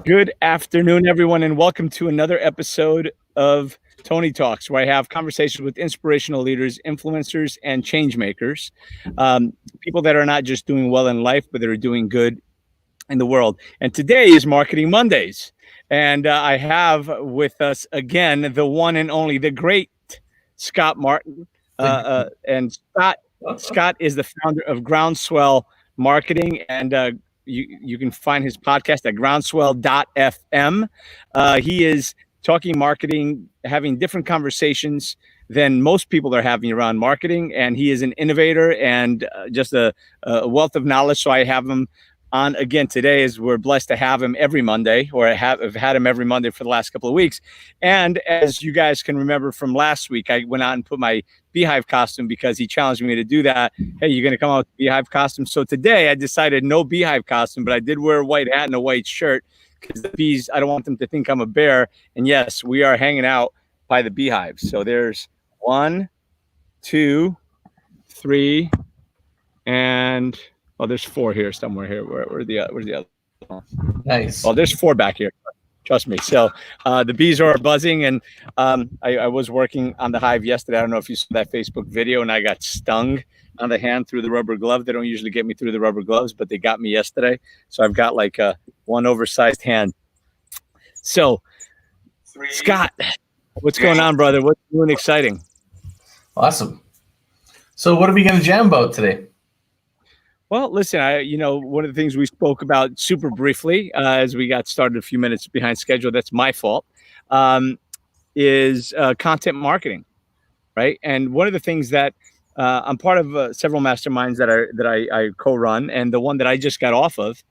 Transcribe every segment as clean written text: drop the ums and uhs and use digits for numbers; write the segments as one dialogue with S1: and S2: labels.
S1: Good afternoon, everyone, and welcome to another episode of Tony Talks, where I have conversations with inspirational leaders, influencers, and change makers. People that are not just doing well in life, but that are doing good in the world. And today is Marketing Mondays. And I have with us again the one and only, the great Scott Martin. And Scott is the founder of Groundswell Marketing, and you can find his podcast at groundswell.fm. He is talking marketing, having different conversations than most people are having around marketing, and he is an innovator and just a wealth of knowledge. So I have him on again today, as we're blessed to have him every Monday, or I've had him every Monday for the last couple of weeks. And as you guys can remember from last week, I went out and put my beehive costume because he challenged me to do that. Hey, you're going to come out with a beehive costume? So today I decided no beehive costume, but I did wear a white hat and a white shirt because the bees, I don't want them to think I'm a bear. And yes, we are hanging out by the beehives. So there's 1, 2, 3, and there's 4 here somewhere here. Where's the other one?
S2: Nice.
S1: Oh, there's 4 back here. Trust me. So the bees are buzzing, and I was working on the hive yesterday. I don't know if you saw that Facebook video, and I got stung on the hand through the rubber glove. They don't usually get me through the rubber gloves, but they got me yesterday. So I've got like one oversized hand. So, Scott, what's going on, brother? What's doing exciting?
S2: Awesome. So what are we going to jam about today?
S1: Well, listen, one of the things we spoke about super briefly as we got started a few minutes behind schedule, that's my fault, is content marketing, right? And one of the things that I'm part of several masterminds that I co-run, and the one that I just got off of,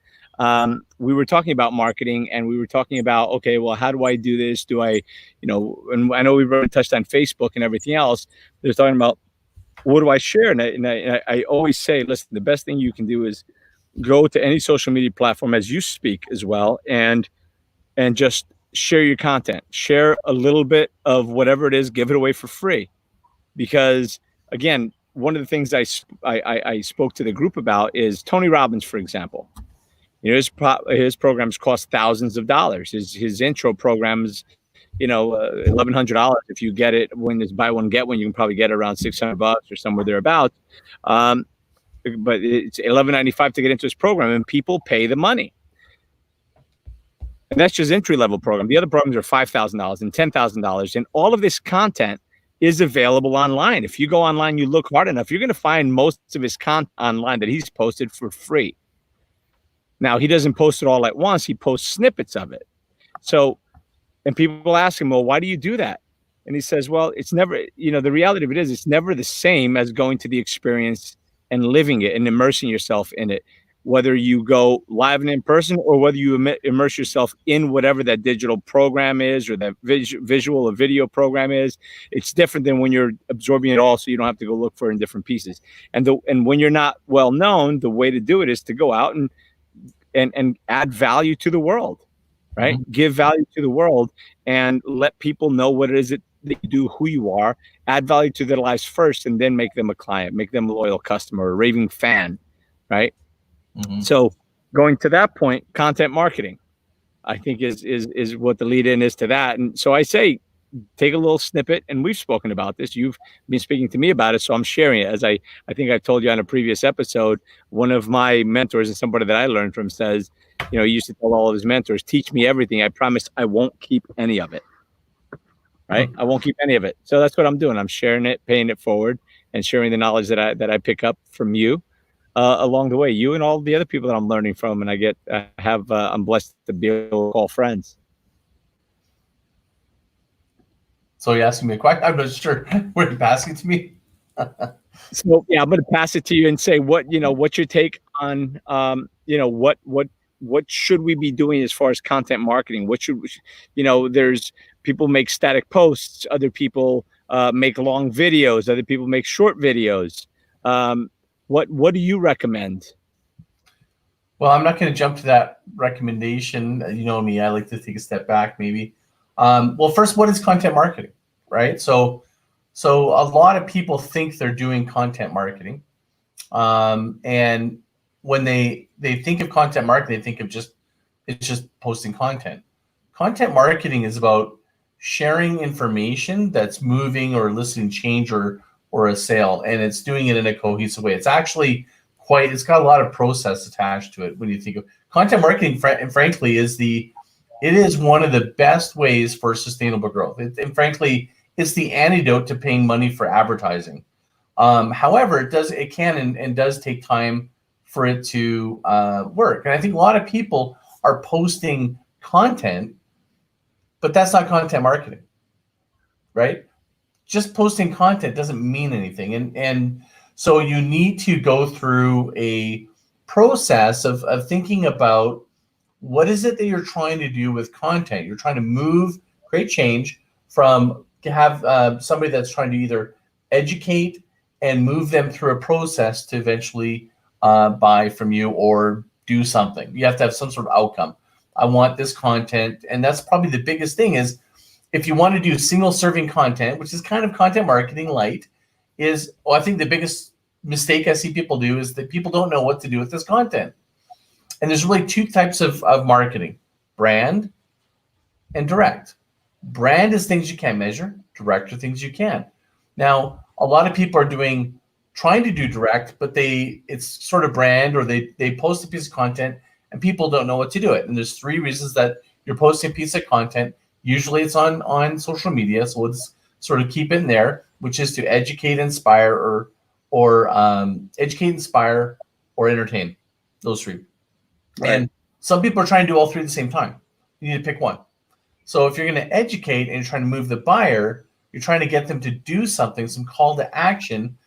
S1: we were talking about marketing, and we were talking about, okay, well, how do I do this? Do I, and I know we've already touched on Facebook and everything else. They're talking about, what do I share? And I always say, listen, the best thing you can do is go to any social media platform as you speak as well, and just share your content. Share a little bit of whatever it is, give it away for free. Because again, one of the things I spoke to the group about is Tony Robbins, for example. His programs cost thousands of dollars. His intro programs, $1,100. If you get it when it's buy one get one, you can probably get it around $600 or somewhere thereabouts. But it's $11.95 to get into his program, and people pay the money. And that's just entry level program. The other programs are $5,000 and $10,000, and all of this content is available online. If you go online, you look hard enough, you're going to find most of his content online that he's posted for free. Now, he doesn't post it all at once. He posts snippets of it. So, and people ask him, well, why do you do that? And he says, well, it's never, the reality of it is it's never the same as going to the experience and living it and immersing yourself in it, whether you go live and in person or whether you immerse yourself in whatever that digital program is or that visual or video program is. It's different than when you're absorbing it all, so you don't have to go look for it in different pieces. And when you're not well known, the way to do it is to go out and add value to the world, right? Mm-hmm. Give value to the world and let people know what it is that you do, who you are, add value to their lives first, and then make them a client, make them a loyal customer, a raving fan, right? Mm-hmm. So going to that point, content marketing, I think is what the lead in is to that. And so I say, take a little snippet, and we've spoken about this. You've been speaking to me about it, so I'm sharing it. As I think I've told you on a previous episode, one of my mentors and somebody that I learned from says, he used to tell all of his mentors, teach me everything. I promise I won't keep any of it, right? Mm-hmm. I won't keep any of it. So that's what I'm doing. I'm sharing it, paying it forward, and sharing the knowledge that I pick up from you along the way, you and all the other people that I'm learning from. And I'm blessed to be able to call friends.
S2: So you're asking me a question? I'm not sure. Were you passing it to me?
S1: So yeah, I'm going to pass it to you and say what's your take on what should we be doing as far as content marketing? What should there's people make static posts, other people make long videos, other people make short videos. What do you recommend?
S2: Well, I'm not going to jump to that recommendation. You know me, I like to take a step back maybe. Well, first, what is content marketing, right? So a lot of people think they're doing content marketing. And when they think of content marketing, they think of just It's just posting content. Content marketing is about sharing information that's moving or eliciting change or a sale, and it's doing it in a cohesive way. It's actually it's got a lot of process attached to it when you think of content marketing, and frankly, it is one of the best ways for sustainable growth. And frankly, it's the antidote to paying money for advertising. However, it can and does take time for it to work. And I think a lot of people are posting content, but that's not content marketing, right? Just posting content doesn't mean anything. And so you need to go through a process of thinking about what is it that you're trying to do with content. You're trying to create change from to have somebody that's trying to either educate and move them through a process to eventually buy from you or do something. You have to have some sort of outcome. I want this content. And that's probably the biggest thing is if you want to do single serving content, which is kind of content marketing light, I think the biggest mistake I see people do is that people don't know what to do with this content. And there's really two types of marketing: brand and direct. Brand is things you can't measure. Direct are things you can. Now, a lot of people are trying to do direct, but it's sort of brand, or they post a piece of content and people don't know what to do it. And there's three reasons that you're posting a piece of content. Usually it's on social media, so let's sort of keep it in there, which is to educate, inspire, or entertain. Those three. Right. And some people are trying to do all three at the same time. You need to pick one. So if you're going to educate and you're trying to move the buyer, you're trying to get them to do something, some call to action.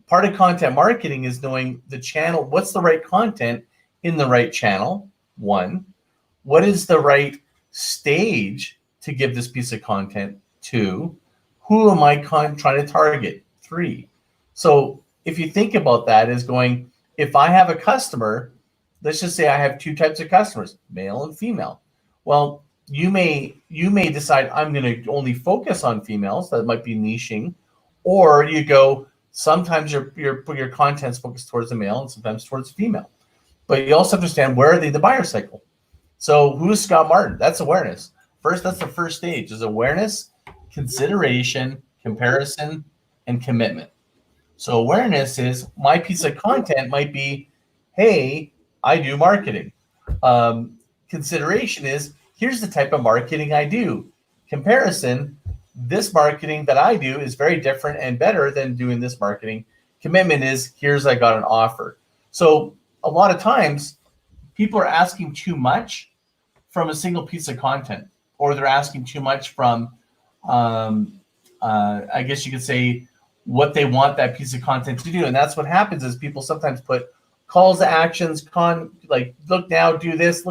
S2: Part of content marketing is knowing the channel. What's the right content in the right channel? One. What is the right stage to give this piece of content? Two. Who am I trying to target? Three. So if you think about that as going, if I have a customer, let's just say I have two types of customers, male and female. Well, you may decide I'm going to only focus on females. That might be niching, or you go, sometimes your content's focused towards the male and sometimes towards the female. But you also understand, where are they in the buyer cycle? So who's Scott Martin? That's awareness. That's the first stage is awareness, consideration, comparison, and commitment. So awareness is my piece of content might be, hey, I do marketing. Consideration is, here's the type of marketing I do. Comparison, this marketing that I do is very different and better than doing this marketing. Commitment is, I got an offer. So a lot of times people are asking too much from a single piece of content, or they're asking too much from, I guess you could say, what they want that piece of content to do. And that's what happens is people sometimes put calls to actions, like look now, do this,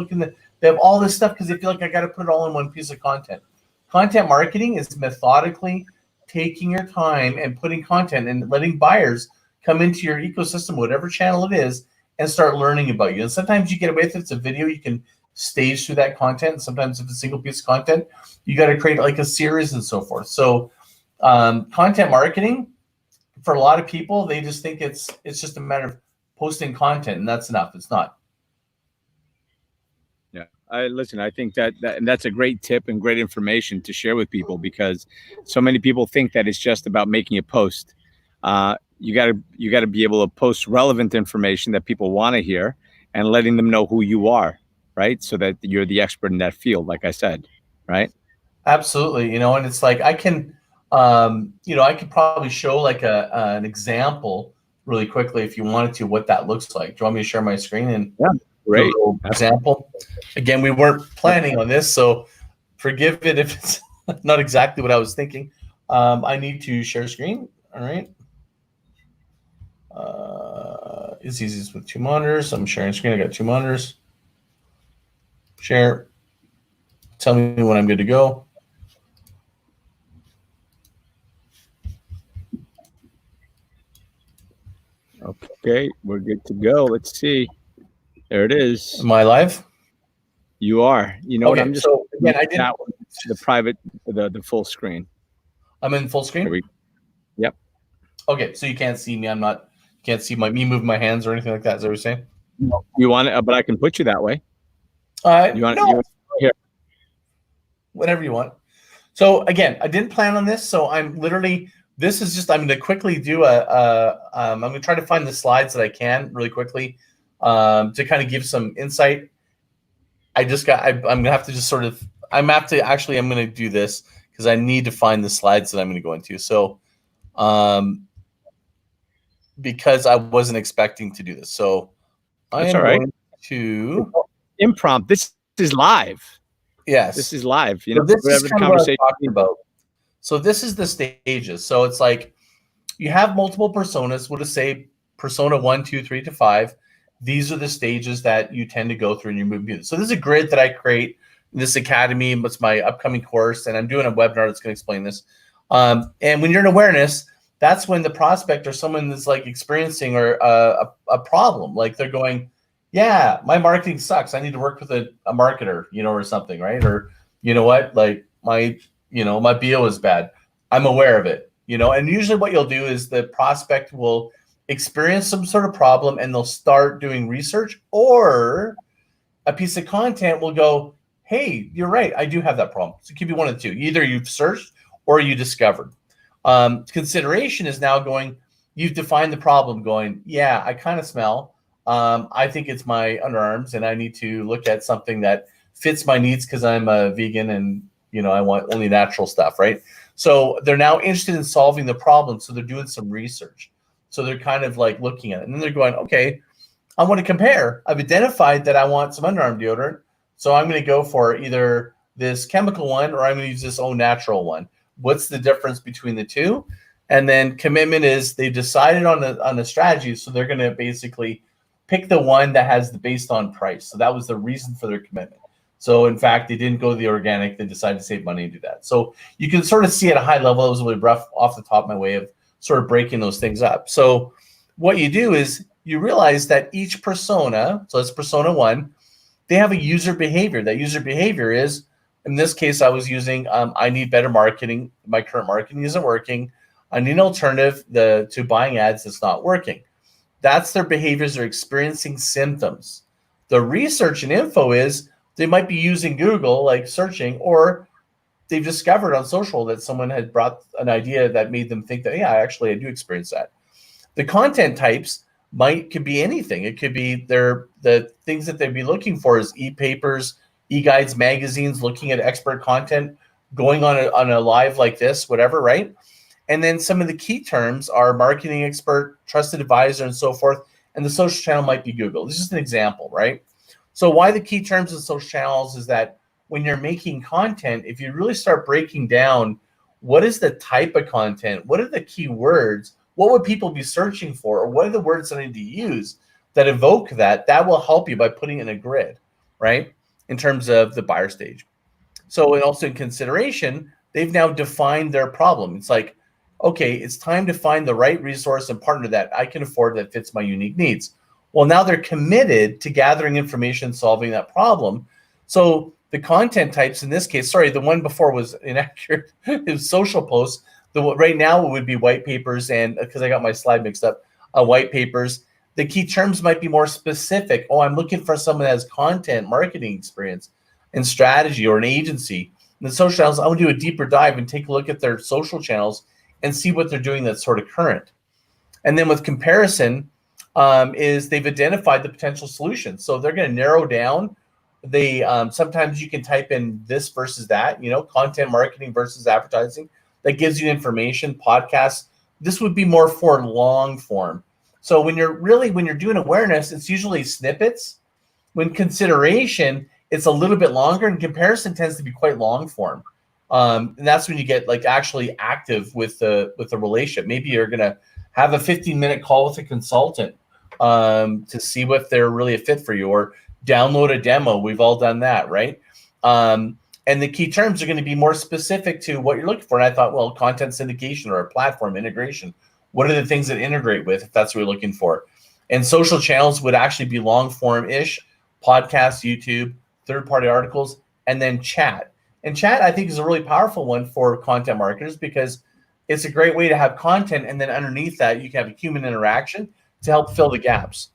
S2: they have all this stuff because they feel like I got to put it all in one piece of content. Content marketing is methodically taking your time and putting content and letting buyers come into your ecosystem, whatever channel it is, and start learning about you. And sometimes you get away with it. It's a video, you can stage through that content. And sometimes if it's a single piece of content, you got to create like a series and so forth. So content marketing, for a lot of people, they just think it's just a matter of posting content and that's enough. It's not.
S1: Yeah, I think and that's a great tip and great information to share with people, because so many people think that it's just about making a post. You got to be able to post relevant information that people want to hear and letting them know who you are, right? So that you're the expert in that field, like I said, right?
S2: Absolutely. And it's like I can, I could probably show like an example really quickly if you wanted to, what that looks like. Do you want me to share my screen and
S1: great
S2: example? Again, we weren't planning on this, so forgive it if it's not exactly what I was thinking. I need to share screen. All right. It's easiest with two monitors. I'm sharing screen. I got two monitors. Share. Tell me when I'm good to go.
S1: Okay, we're good to go. Let's see. There it is.
S2: Am I live?
S1: You are. You know what? I'm just
S2: again, I didn't
S1: the private, the full screen.
S2: I'm in full screen.
S1: Yep.
S2: Okay, so you can't see me. Can't see me moving my hands or anything like that. Is that what you're saying?
S1: You want it, but I can put you that way.
S2: No,
S1: here?
S2: whatever you want. So again, I didn't plan on this, so I'm literally. This is just. I'm going to quickly do I'm going to try to find the slides that I can really quickly to kind of give some insight. I'm going to have to just sort of. I'm going to do this because I need to find the slides that I'm going to go into. So, because I wasn't expecting to do this, so I
S1: That's
S2: am
S1: all right.
S2: going to
S1: Impromptu. This is live.
S2: Yes.
S1: This is live.
S2: So this is
S1: whatever the
S2: kind of what I'm
S1: conversation.
S2: talking about. So this is the stages. So it's like you have multiple personas. We'll just say persona 1, 2, 3 to 5. These are the stages that you tend to go through in your movie. So this is a grid that I create in this academy. It's my upcoming course, and I'm doing a webinar that's going to explain this. And when you're in awareness, that's when the prospect or someone that's like experiencing or a problem, like they're going, yeah, my marketing sucks. I need to work with a marketer, or something, right? Or you know what, like my BO is bad. I'm aware of it, and usually what you'll do is the prospect will experience some sort of problem and they'll start doing research, or a piece of content will go, hey, you're right, I do have that problem. So it could be one of the two. Either you've searched or you discovered. Consideration is now going, you've defined the problem, going, yeah, I kind of smell. I think it's my underarms and I need to look at something that fits my needs because I'm a vegan and I want only natural stuff, right? So they're now interested in solving the problem. So they're doing some research. So they're kind of like looking at it. And then they're going, okay, I want to compare. I've identified that I want some underarm deodorant. So I'm going to go for either this chemical one or I'm going to use this own natural one. What's the difference between the two? And then commitment is they've decided on the strategy. So they're going to basically pick the one that has the based on price. So that was the reason for their commitment. So in fact, they didn't go the organic. They decided to save money and do that. So you can sort of see at a high level. It was really rough off the top of my way of sort of breaking those things up. So what you do is you realize that each persona, so it's persona 1, they have a user behavior. That user behavior is, in this case, I was using, I need better marketing. My current marketing isn't working. I need an alternative to buying ads that's not working. That's their behaviors. They're experiencing symptoms. The research and info is they might be using Google, like searching, or they've discovered on social that someone had brought an idea that made them think that, yeah, actually, I do experience that. The content types could be anything. It could be the things that they'd be looking for is e-papers, e-guides, magazines, looking at expert content, going on a live like this, whatever, right? And then some of the key terms are marketing expert, trusted advisor, and so forth. And the social channel might be Google. This is just an example, right? So why the key terms in social channels is that when you're making content, if you really start breaking down what is the type of content, what are the key words, what would people be searching for, or what are the words that I need to use that evoke that will help you by putting in a grid, right? In terms of the buyer stage. So, and also in consideration, they've now defined their problem. It's like, okay, it's time to find the right resource and partner that I can afford that fits my unique needs. Well, now they're committed to gathering information, solving that problem. So the content types in this case, sorry, the one before was inaccurate. It was social posts. Right now it would be white papers, and because I got my slide mixed up, white papers. The key terms might be more specific. Oh, I'm looking for someone that has content marketing experience and strategy, or an agency. And the social channels, I want to do a deeper dive and take a look at their social channels and see what they're doing that's sort of current. And then with comparison, is they've identified the potential solutions. So they're going to narrow down. They sometimes you can type in this versus that, content marketing versus advertising. That gives you information. Podcasts. This would be more for long form. So when you're doing awareness, it's usually snippets. When consideration, it's a little bit longer, and comparison tends to be quite long form. And that's when you get like actually active with the relationship. Maybe you're gonna have a 15-minute call with a consultant to see if they're really a fit for you, or download a demo. We've all done that, right? And the key terms are going to be more specific to what you're looking for. And I thought, well, content syndication or a platform integration. What are the things that integrate with, if that's what you're looking for? And social channels would actually be long form-ish, podcasts, YouTube, third-party articles, and then chat. And chat, I think, is a really powerful one for content marketers because it's a great way to have content, and then underneath that, you can have a human interaction to help fill the gaps.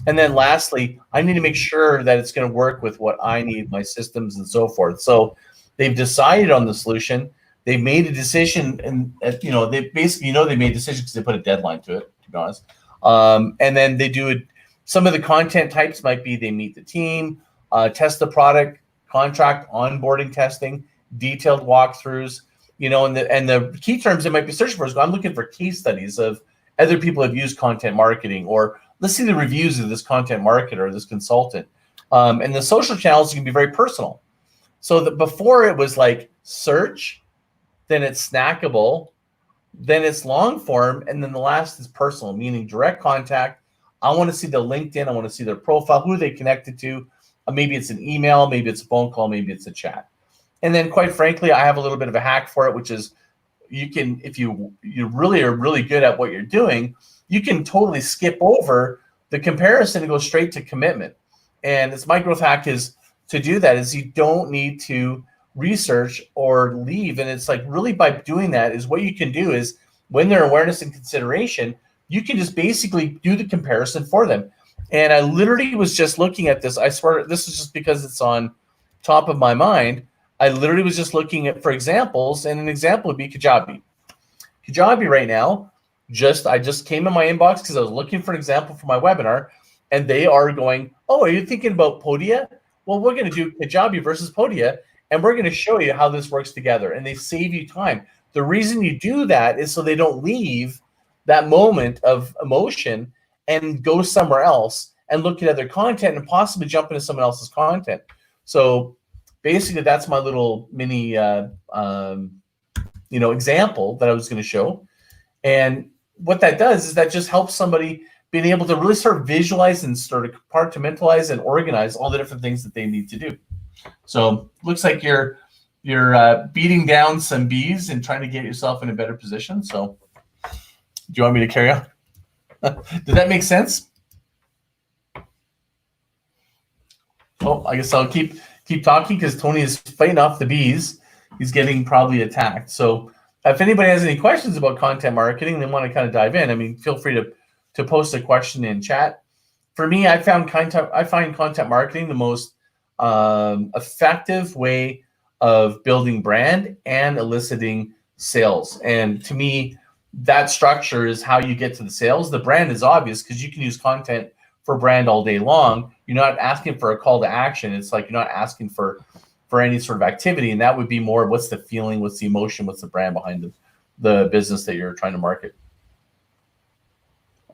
S2: And then lastly, I need to make sure that it's going to work with what I need, my systems and so forth. So they've decided on the solution. They've made a decision, and they basically they made a decision because they put a deadline to it, to be honest. And then they do it. Some of the content types might be they meet the team, test the product, contract, onboarding testing, detailed walkthroughs. And the key terms they might be searching for is I'm looking for case studies of other people have used content marketing, or let's see the reviews of this content marketer or this consultant. And the social channels can be very personal. So before it was like search, then it's snackable, then it's long form, and then the last is personal, meaning direct contact. I want to see the LinkedIn. I want to see their profile. Who are they connected to? Maybe it's an email, maybe it's a phone call, maybe it's a chat. And then quite frankly, I have a little bit of a hack for it, which is you can, if you really are really good at what you're doing, you can totally skip over the comparison and go straight to commitment. And this my growth hack is to do that is you don't need to research or leave. And it's like really by doing that is what you can do is when they're awareness and consideration, you can just basically do the comparison for them. And I literally was just looking at this. I swear this is just because it's on top of my mind. I literally was just looking at for examples, and an example would be Kajabi. Kajabi right now, I just came in my inbox because I was looking for an example for my webinar, and they are going, oh, are you thinking about Podia? Well, we're going to do Kajabi versus Podia, and we're going to show you how this works together, and they save you time. The reason you do that is so they don't leave that moment of emotion and go somewhere else and look at other content and possibly jump into someone else's content. So basically, that's my little mini example that I was going to show. And what that does is that just helps somebody being able to really start visualize and start to compartmentalize and organize all the different things that they need to do. So looks like you're beating down some bees and trying to get yourself in a better position. So do you want me to carry on? Did that make sense? Oh, I guess I'll keep talking because Tony is fighting off the bees. He's getting probably attacked. So if anybody has any questions about content marketing, they want to kind of dive in, I mean, feel free to post a question in chat. For me, I find content marketing the most effective way of building brand and eliciting sales. And to me, that structure is how you get to the sales. The brand is obvious because you can use content for brand all day long. You're not asking for a call to action. It's like you're not asking for any sort of activity. And that would be more what's the feeling, what's the emotion, what's the brand behind the business that you're trying to market.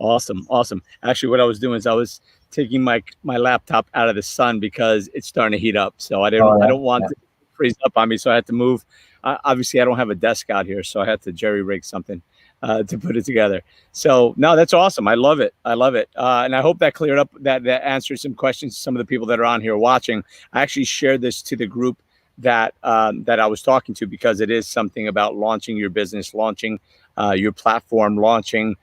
S1: Awesome. Actually, what I was doing is I was taking my laptop out of the sun because it's starting to heat up. So I don't want it to freeze up on me. So I had to move. Obviously, I don't have a desk out here, so I had to jerry rig something to put it together. So no, that's awesome. I love it. And I hope that cleared up, that answered some questions to some of the people that are on here watching. I actually shared this to the group that I was talking to because it is something about launching your business, launching your platform, launching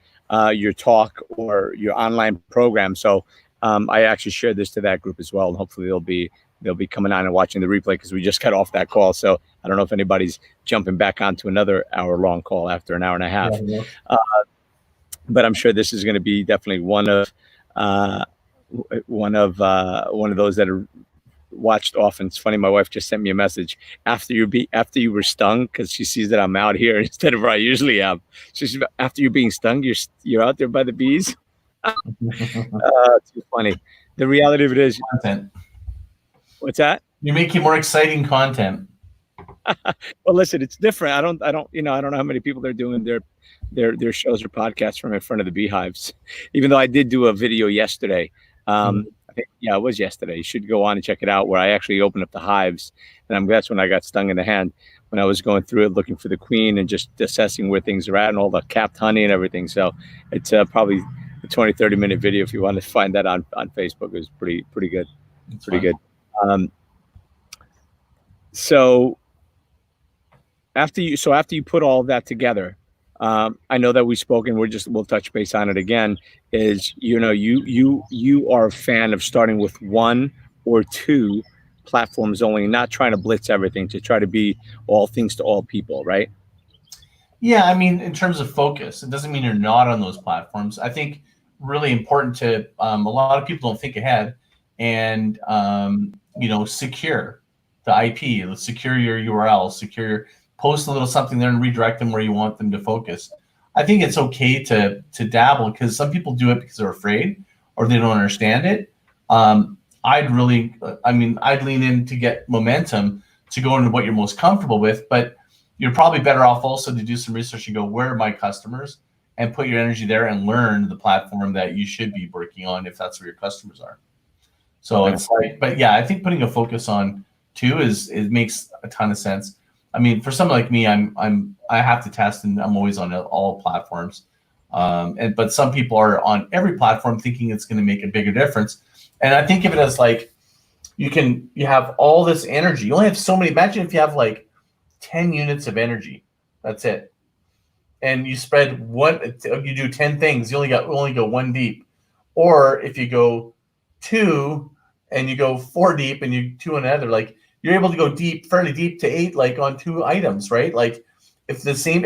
S1: your talk or your online program. So I actually shared this to that group as well. And hopefully they'll be coming on and watching the replay because we just got off that call. So I don't know if anybody's jumping back onto another hour-long call after an hour and a half. Yeah. But I'm sure this is going to be definitely one of those that are watched often. It's funny. My wife just sent me a message after you were stung, because she sees that I'm out here instead of where I usually am. So she's, after you're being stung, you're out there by the bees. Too funny. The reality of it is
S2: content.
S1: What's that?
S2: You're making more exciting content.
S1: Well, listen, it's different. I don't know how many people are doing their shows or podcasts from in front of the beehives. Even though I did do a video yesterday. I think, it was yesterday. You should go on and check it out, where I actually opened up the hives, and that's when I got stung in the hand when I was going through it, looking for the queen and just assessing where things are at and all the capped honey and everything. So it's probably a 20-30 minute video if you want to find that on Facebook. It was pretty good. It's pretty good. So after you put all that together, I know that we spoke and we'll touch base on it again, is, you are a fan of starting with one or two platforms only, not trying to blitz everything, to try to be all things to all people, right?
S2: Yeah. I mean, in terms of focus, it doesn't mean you're not on those platforms. I think really important to a lot of people don't think ahead and secure the IP, secure your URL, secure post a little something there and redirect them where you want them to focus. I think it's okay to dabble because some people do it because they're afraid or they don't understand it. I'd lean in to get momentum to go into what you're most comfortable with, but you're probably better off also to do some research and go, where are my customers? And put your energy there and learn the platform that you should be working on if that's where your customers are. So it's like, but yeah, I think putting a focus on too it makes a ton of sense. I mean, for someone like me, I have to test and I'm always on all platforms. But some people are on every platform thinking it's going to make a bigger difference. And I think of it as like, you have all this energy. You only have so many. Imagine if you have like 10 units of energy. That's it. And you spread you do 10 things. You only go one deep. Or if you go 2 and you go 4 deep and you 2 another, like you're able to go deep, fairly deep to 8, like on 2 items, right? Like if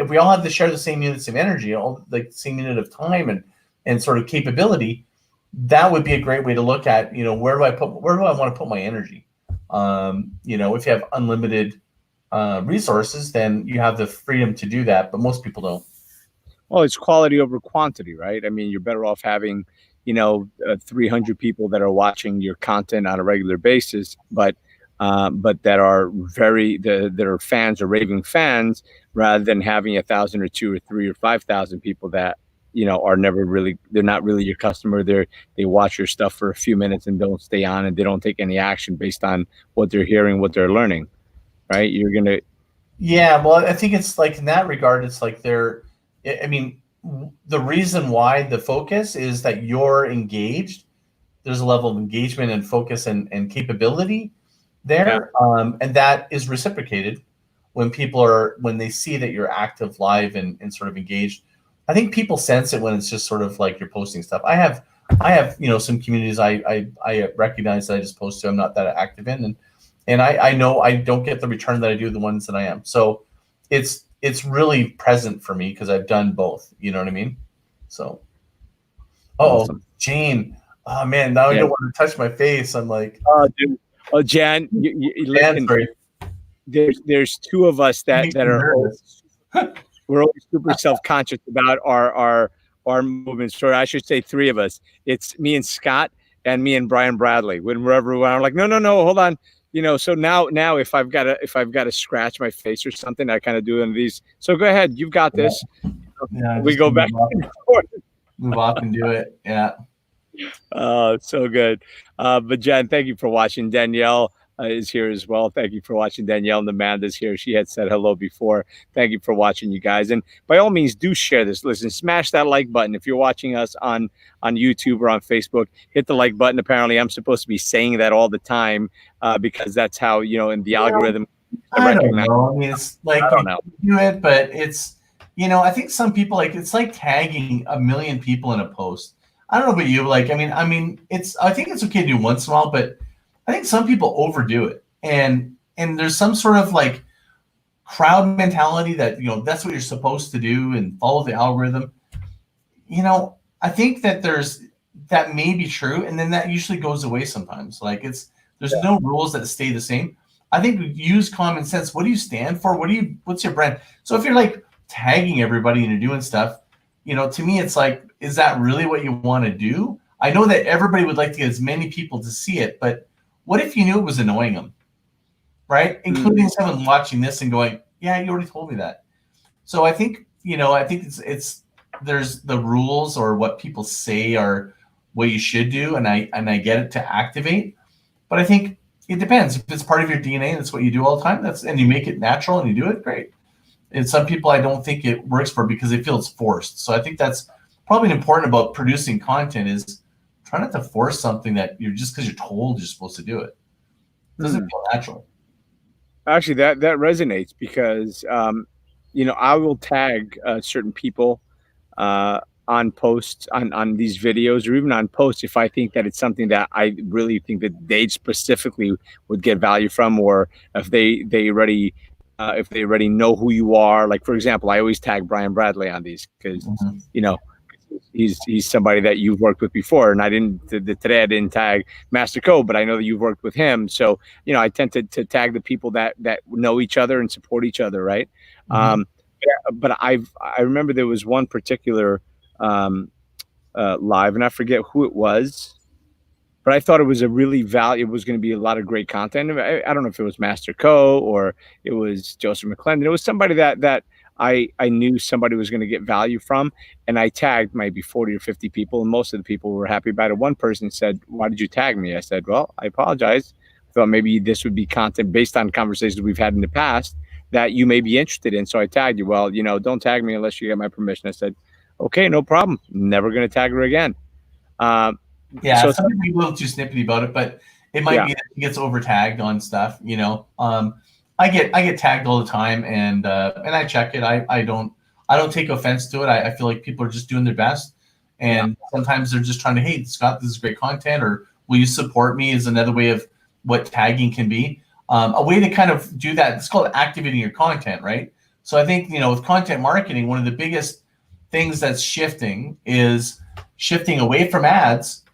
S2: we all have to share the same units of energy, all like the same unit of time and sort of capability, that would be a great way to look at, where do I want to put my energy? If you have unlimited resources, then you have the freedom to do that, but most people don't.
S1: Well, it's quality over quantity, right? I mean, you're better off having 300 people that are watching your content on a regular basis, but that are fans or raving fans, rather than having 1,000 or 2 or 3 or 5,000 people that are they're not really your customer. They watch your stuff for a few minutes and don't stay on, and they don't take any action based on what they're hearing, what they're learning, right?
S2: Yeah, well, I think it's like in that regard, it's like the reason why the focus is that you're engaged. There's a level of engagement and focus and capability there. Yeah. And that is reciprocated when they see that you're active, live, and sort of engaged. I think people sense it when it's just sort of like you're posting stuff. I have some communities I recognize that I just post to. I'm not that active in, and I know I don't get the return that I do the ones that I am. So it's really present for me because I've done both. You know what I mean? So, awesome. Jane. Oh man, now I don't want to touch my face. I'm like,
S1: oh, dude. Oh, Jan, listen. There's 2 of us that are. We're always super self-conscious about our movements. Or I should say 3 of us. It's me and Scott and me and Brian Bradley. Whenever we're like, no, hold on. So now if I've got to scratch my face or something, I kind of do one of these. So go ahead, you've got this.
S2: Yeah,
S1: we go back and
S2: forth. Move off and do it. Yeah.
S1: Oh, so good. But Jen, thank you for watching. Danielle is here as well. Thank you for watching. Danielle and Amanda's here. She had said hello before. Thank you for watching, you guys. And by all means, do share this. Listen, smash that like button. If you're watching us on YouTube or on Facebook, hit the like button. Apparently, I'm supposed to be saying that all the time because that's how, in the algorithm.
S2: I don't know. I mean, it's like you do it, but it's, I think some people it's like tagging 1 million people in a post. I don't know about you, I think it's okay to do once in a while, but I think some people overdo it, and there's some sort of like crowd mentality that that's what you're supposed to do and follow the algorithm. I think that that may be true, and then that usually goes away sometimes. There's no rules that stay the same. I think use common sense. What do you stand for? What's your brand? So if you're like tagging everybody and you're doing stuff, to me it's like, is that really what you want to do? I know that everybody would like to get as many people to see it, but what if you knew it was annoying them, right? Including someone watching this and going, yeah, you already told me that. So I think, it's there's the rules or what people say are what you should do. And I get it to activate, but I think it depends. If it's part of your DNA, that's what you do all the time. And you make it natural and you do it, great. And some people I don't think it works for because they feel it's forced. So I think that's probably important about producing content is try not to force something that you're just because you're told you're supposed to do it. It doesn't feel natural.
S1: Actually, that resonates because, I will tag certain people on posts on these videos or even on posts if I think that it's something that I really think that they specifically would get value from, or if they already know who you are. Like, for example, I always tag Brian Bradley on these because, he's somebody that you've worked with before, and I didn't today I didn't tag Master Code, but I know that you've worked with him. So I tend to tag the people that know each other and support each other, right?
S2: Mhm.
S1: But I remember there was one particular live, and I forget who it was, but I thought it was a really it was going to be a lot of great content. I don't know if it was Master Co or it was Joseph McClendon. It was somebody that I knew somebody was going to get value from, and I tagged maybe 40 or 50 people, and most of the people were happy about it. One person said, "Why did you tag me?" I said, "Well, I apologize. I thought maybe this would be content based on conversations we've had in the past that you may be interested in, so I tagged you." "Well, don't tag me unless you get my permission." I said, "Okay, no problem. Never going to tag her again." Um,
S2: Yeah,
S1: so
S2: some people are a little too snippety about it, but it might
S1: yeah.
S2: be that he gets over tagged on stuff. I get tagged all the time, and I check it. I don't take offense to it. I feel like people are just doing their best, and sometimes they're just trying to, hey, Scott, this is great content, or will you support me? Is another way of what tagging can be. A way to kind of do that. It's called activating your content, right? So I think with content marketing, one of the biggest things that's shifting is shifting away from ads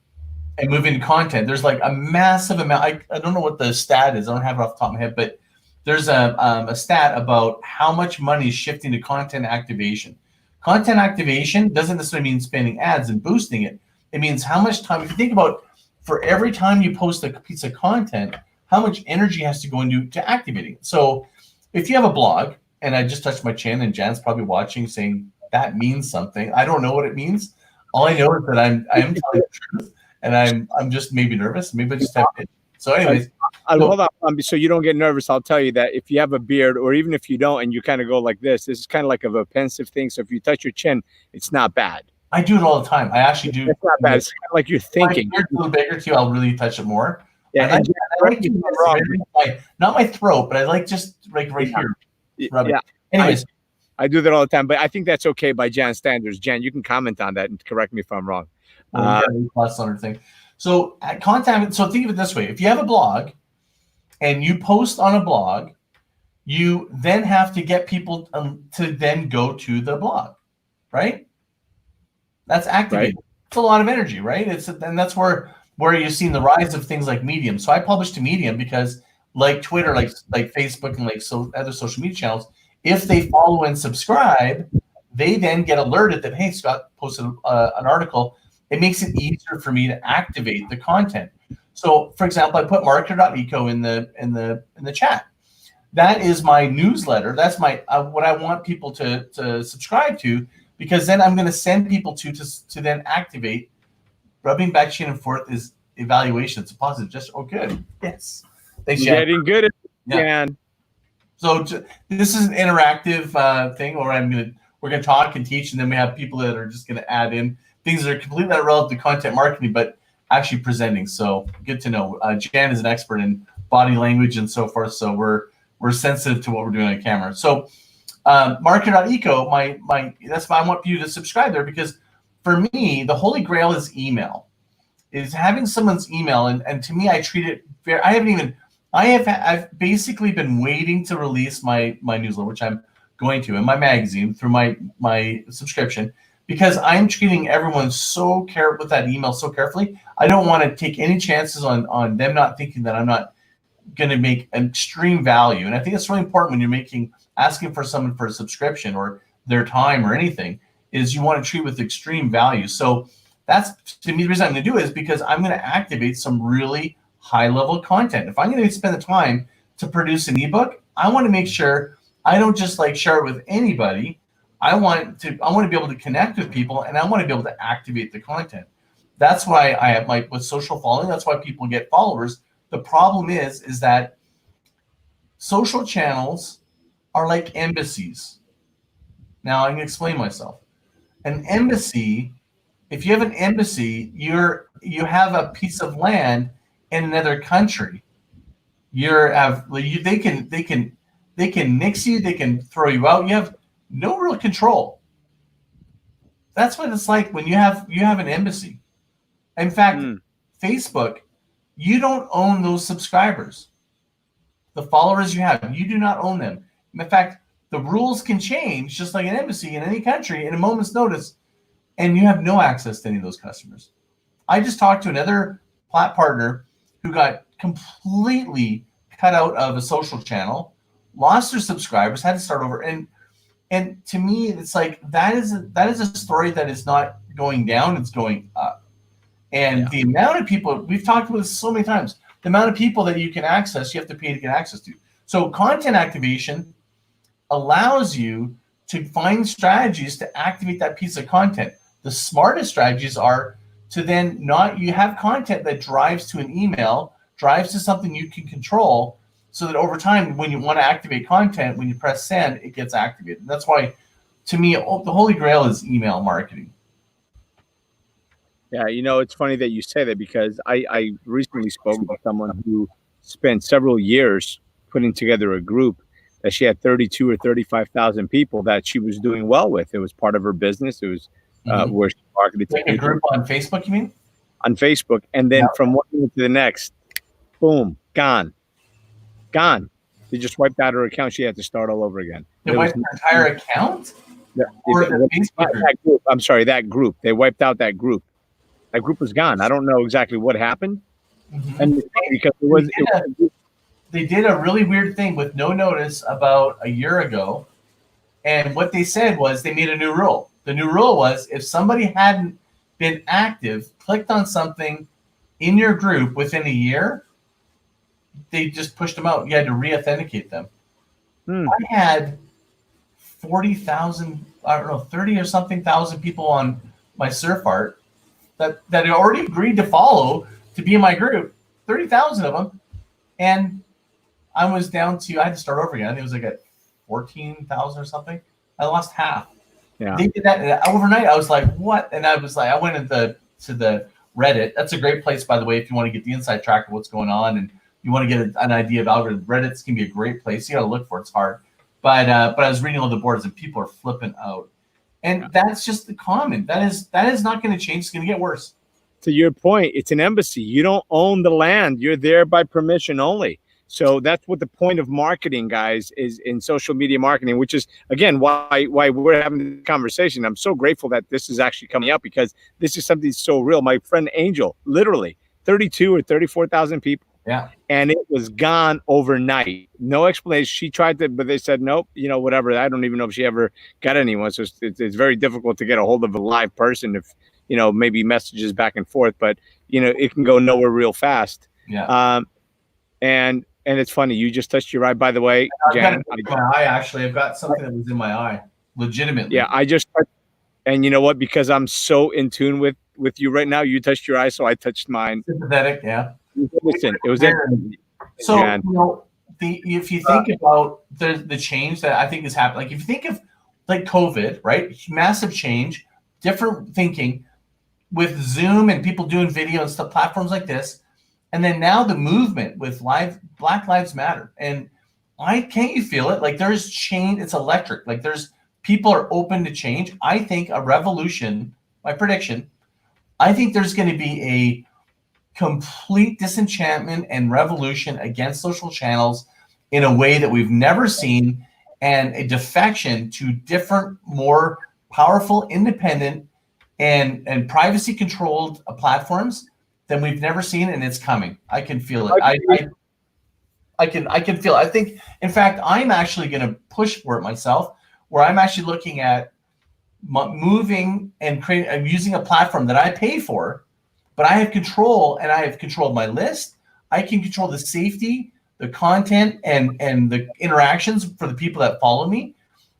S2: and moving to content. There's like a massive amount. I don't know what the stat is. I don't have it off the top of my head, but there's a stat about how much money is shifting to content activation. Content activation doesn't necessarily mean spending ads and boosting it. It means how much time, if you think about for every time you post a piece of content, how much energy has to go into activating it. So if you have a blog, and I just touched my chin, and Jan's probably watching saying, that means something. I don't know what it means. All I know is that I am telling the truth. And I'm just maybe nervous. Maybe I just have it. So anyways.
S1: Hold on. So you don't get nervous, I'll tell you that if you have a beard, or even if you don't, and you kind of go like this is kind of like a pensive thing. So if you touch your chin, it's not bad.
S2: I do it all the time. I actually do.
S1: It's not bad. It's kind of like you're thinking.
S2: If my beard's a little bigger too, I'll really touch it more.
S1: Yeah,
S2: I like to not my throat, but I like just like right here.
S1: Yeah.
S2: Anyways.
S1: I do that all the time, but I think that's okay by Jan's standards. Jan, you can comment on that and correct me if I'm wrong.
S2: Plus on thing. So at content. So think of it this way: if you have a blog and you post on a blog, you then have to get people to then go to the blog, right? That's activated. Right. It's a lot of energy, right? And that's where you've seen the rise of things like Medium. So I published to Medium because, like Twitter, like Facebook, and like other social media channels, if they follow and subscribe, they then get alerted that, hey, Scott posted an article. It makes it easier for me to activate the content. So, for example, I put marketer.eco in the chat. That is my newsletter. That's my what I want people to subscribe to, because then I'm going to send people to then activate. Rubbing back chin and forth is evaluation. It's a positive. Just good. Yes.
S1: Thanks, Jan. Getting good at Jan.
S2: So this is an interactive thing, or we're gonna talk and teach, and then we have people that are just gonna add in things that are completely not relevant to content marketing, but actually presenting. So good to know. Jan is an expert in body language and so forth, so we're sensitive to what we're doing on camera. So marketer.eco, that's why I want you to subscribe there, because for me, the holy grail is email. Is having someone's email, and to me, I treat it fair. I've basically been waiting to release my newsletter, which I'm going to, and my magazine through my subscription, because I'm treating everyone with that email so carefully. I don't want to take any chances on them not thinking that I'm not going to make an extreme value. And I think it's really important when you're asking for someone for a subscription or their time or anything, is you want to treat with extreme value. So that's, to me, the reason I'm going to do it is because I'm going to activate some really high-level content. If I'm going to spend the time to produce an ebook, I want to make sure I don't just share it with anybody. I want to be able to connect with people, and I want to be able to activate the content. That's why I have with social following. That's why people get followers. The problem is that social channels are like embassies. Now I'm going to explain myself. An embassy, if you have an embassy, you have a piece of land in another country. They can nix you, they can throw you out. You have no real control. That's what it's like when you have an embassy. In fact, Facebook, you don't own those subscribers. The followers you have, you do not own them. In fact, the rules can change, just like an embassy in any country, in a moment's notice. and you have no access to any of those customers. I just talked to another partner who got completely cut out of a social channel, lost their subscribers, had to start over. And to me, it's like that is a story that is not going down, it's going up. And the amount of people, we've talked about this so many times, the amount of people that you can access, you have to pay to get access to. So content activation allows you to find strategies to activate that piece of content. The smartest strategies are to then you have content that drives to an email, drives to something you can control, so that over time, when you want to activate content, when you press send, it gets activated. And that's why, to me, the holy grail is email marketing.
S1: Yeah, it's funny that you say that, because I recently spoke with someone who spent several years putting together a group that she had 32 or 35,000 people that she was doing well with. It was part of her business. It was where she marketed.
S2: Like a group on Facebook, you mean?
S1: On Facebook. And then from one thing to the next, boom, gone. They just wiped out her account. She had to start all over again.
S2: They wiped her entire account? Or the Facebook group?
S1: That group. I'm sorry, that group. They wiped out that group. That group was gone. I don't know exactly what happened. And because
S2: they did a really weird thing with no notice about a year ago. And what they said was they made a new rule. The new rule was if somebody hadn't been active, clicked on something in your group within a year, they just pushed them out. You had to re-authenticate them. I had 40,000, I don't know, 30 or something thousand people on my surf art that had already agreed to follow to be in my group, 30,000 of them. And I was down to, I had to start over again. I think it was like at 14,000 or something. I lost half.
S1: Yeah.
S2: They did that and overnight. I was like, what? And I was like, I went to the Reddit. That's a great place, by the way, if you want to get the inside track of what's going on and you want to get an idea of algorithm. Reddit's can be a great place. You got to look for it. It's hard. But I was reading all the boards and people are flipping out. And that's just the common. That is not going to change. It's going to get worse.
S1: To your point, it's an embassy. You don't own the land. You're there by permission only. So that's what the point of marketing, guys, is in social media marketing, which is, again, why we're having this conversation. I'm so grateful that this is actually coming up, because this is something so real. My friend Angel, literally 32 or 34,000 people.
S2: Yeah.
S1: And it was gone overnight. No explanation. She tried to, but they said, nope, whatever. I don't even know if she ever got anyone. So it's very difficult to get a hold of a live person if, maybe messages back and forth, but, it can go nowhere real fast.
S2: Yeah.
S1: And it's funny. You just touched your eye, by the way.
S2: Jan, my eye, actually. I've got something that was in my eye, legitimately.
S1: Yeah, I just, and you know what? Because I'm so in tune with you right now, you touched your eye, so I touched mine.
S2: Sympathetic, yeah.
S1: Listen, it was
S2: so if you think about the change that I think is happening, like if you think of like COVID, right? Massive change, different thinking with Zoom and people doing video and stuff, platforms like this, and then now the movement with Black Lives Matter, and can't you feel it? Like there's change. It's electric. Like people are open to change. I think a revolution. My prediction. I think there's going to be a complete disenchantment and revolution against social channels in a way that we've never seen, and a defection to different, more powerful, independent, and privacy controlled platforms than we've never seen, and it's coming. I can feel it. I can feel it. I think, in fact, I'm actually going to push for it myself, where I'm actually looking at moving and creating, I'm using a platform that I pay for, but I have control, and I have controlled my list. I can control the safety, the content, and the interactions for the people that follow me,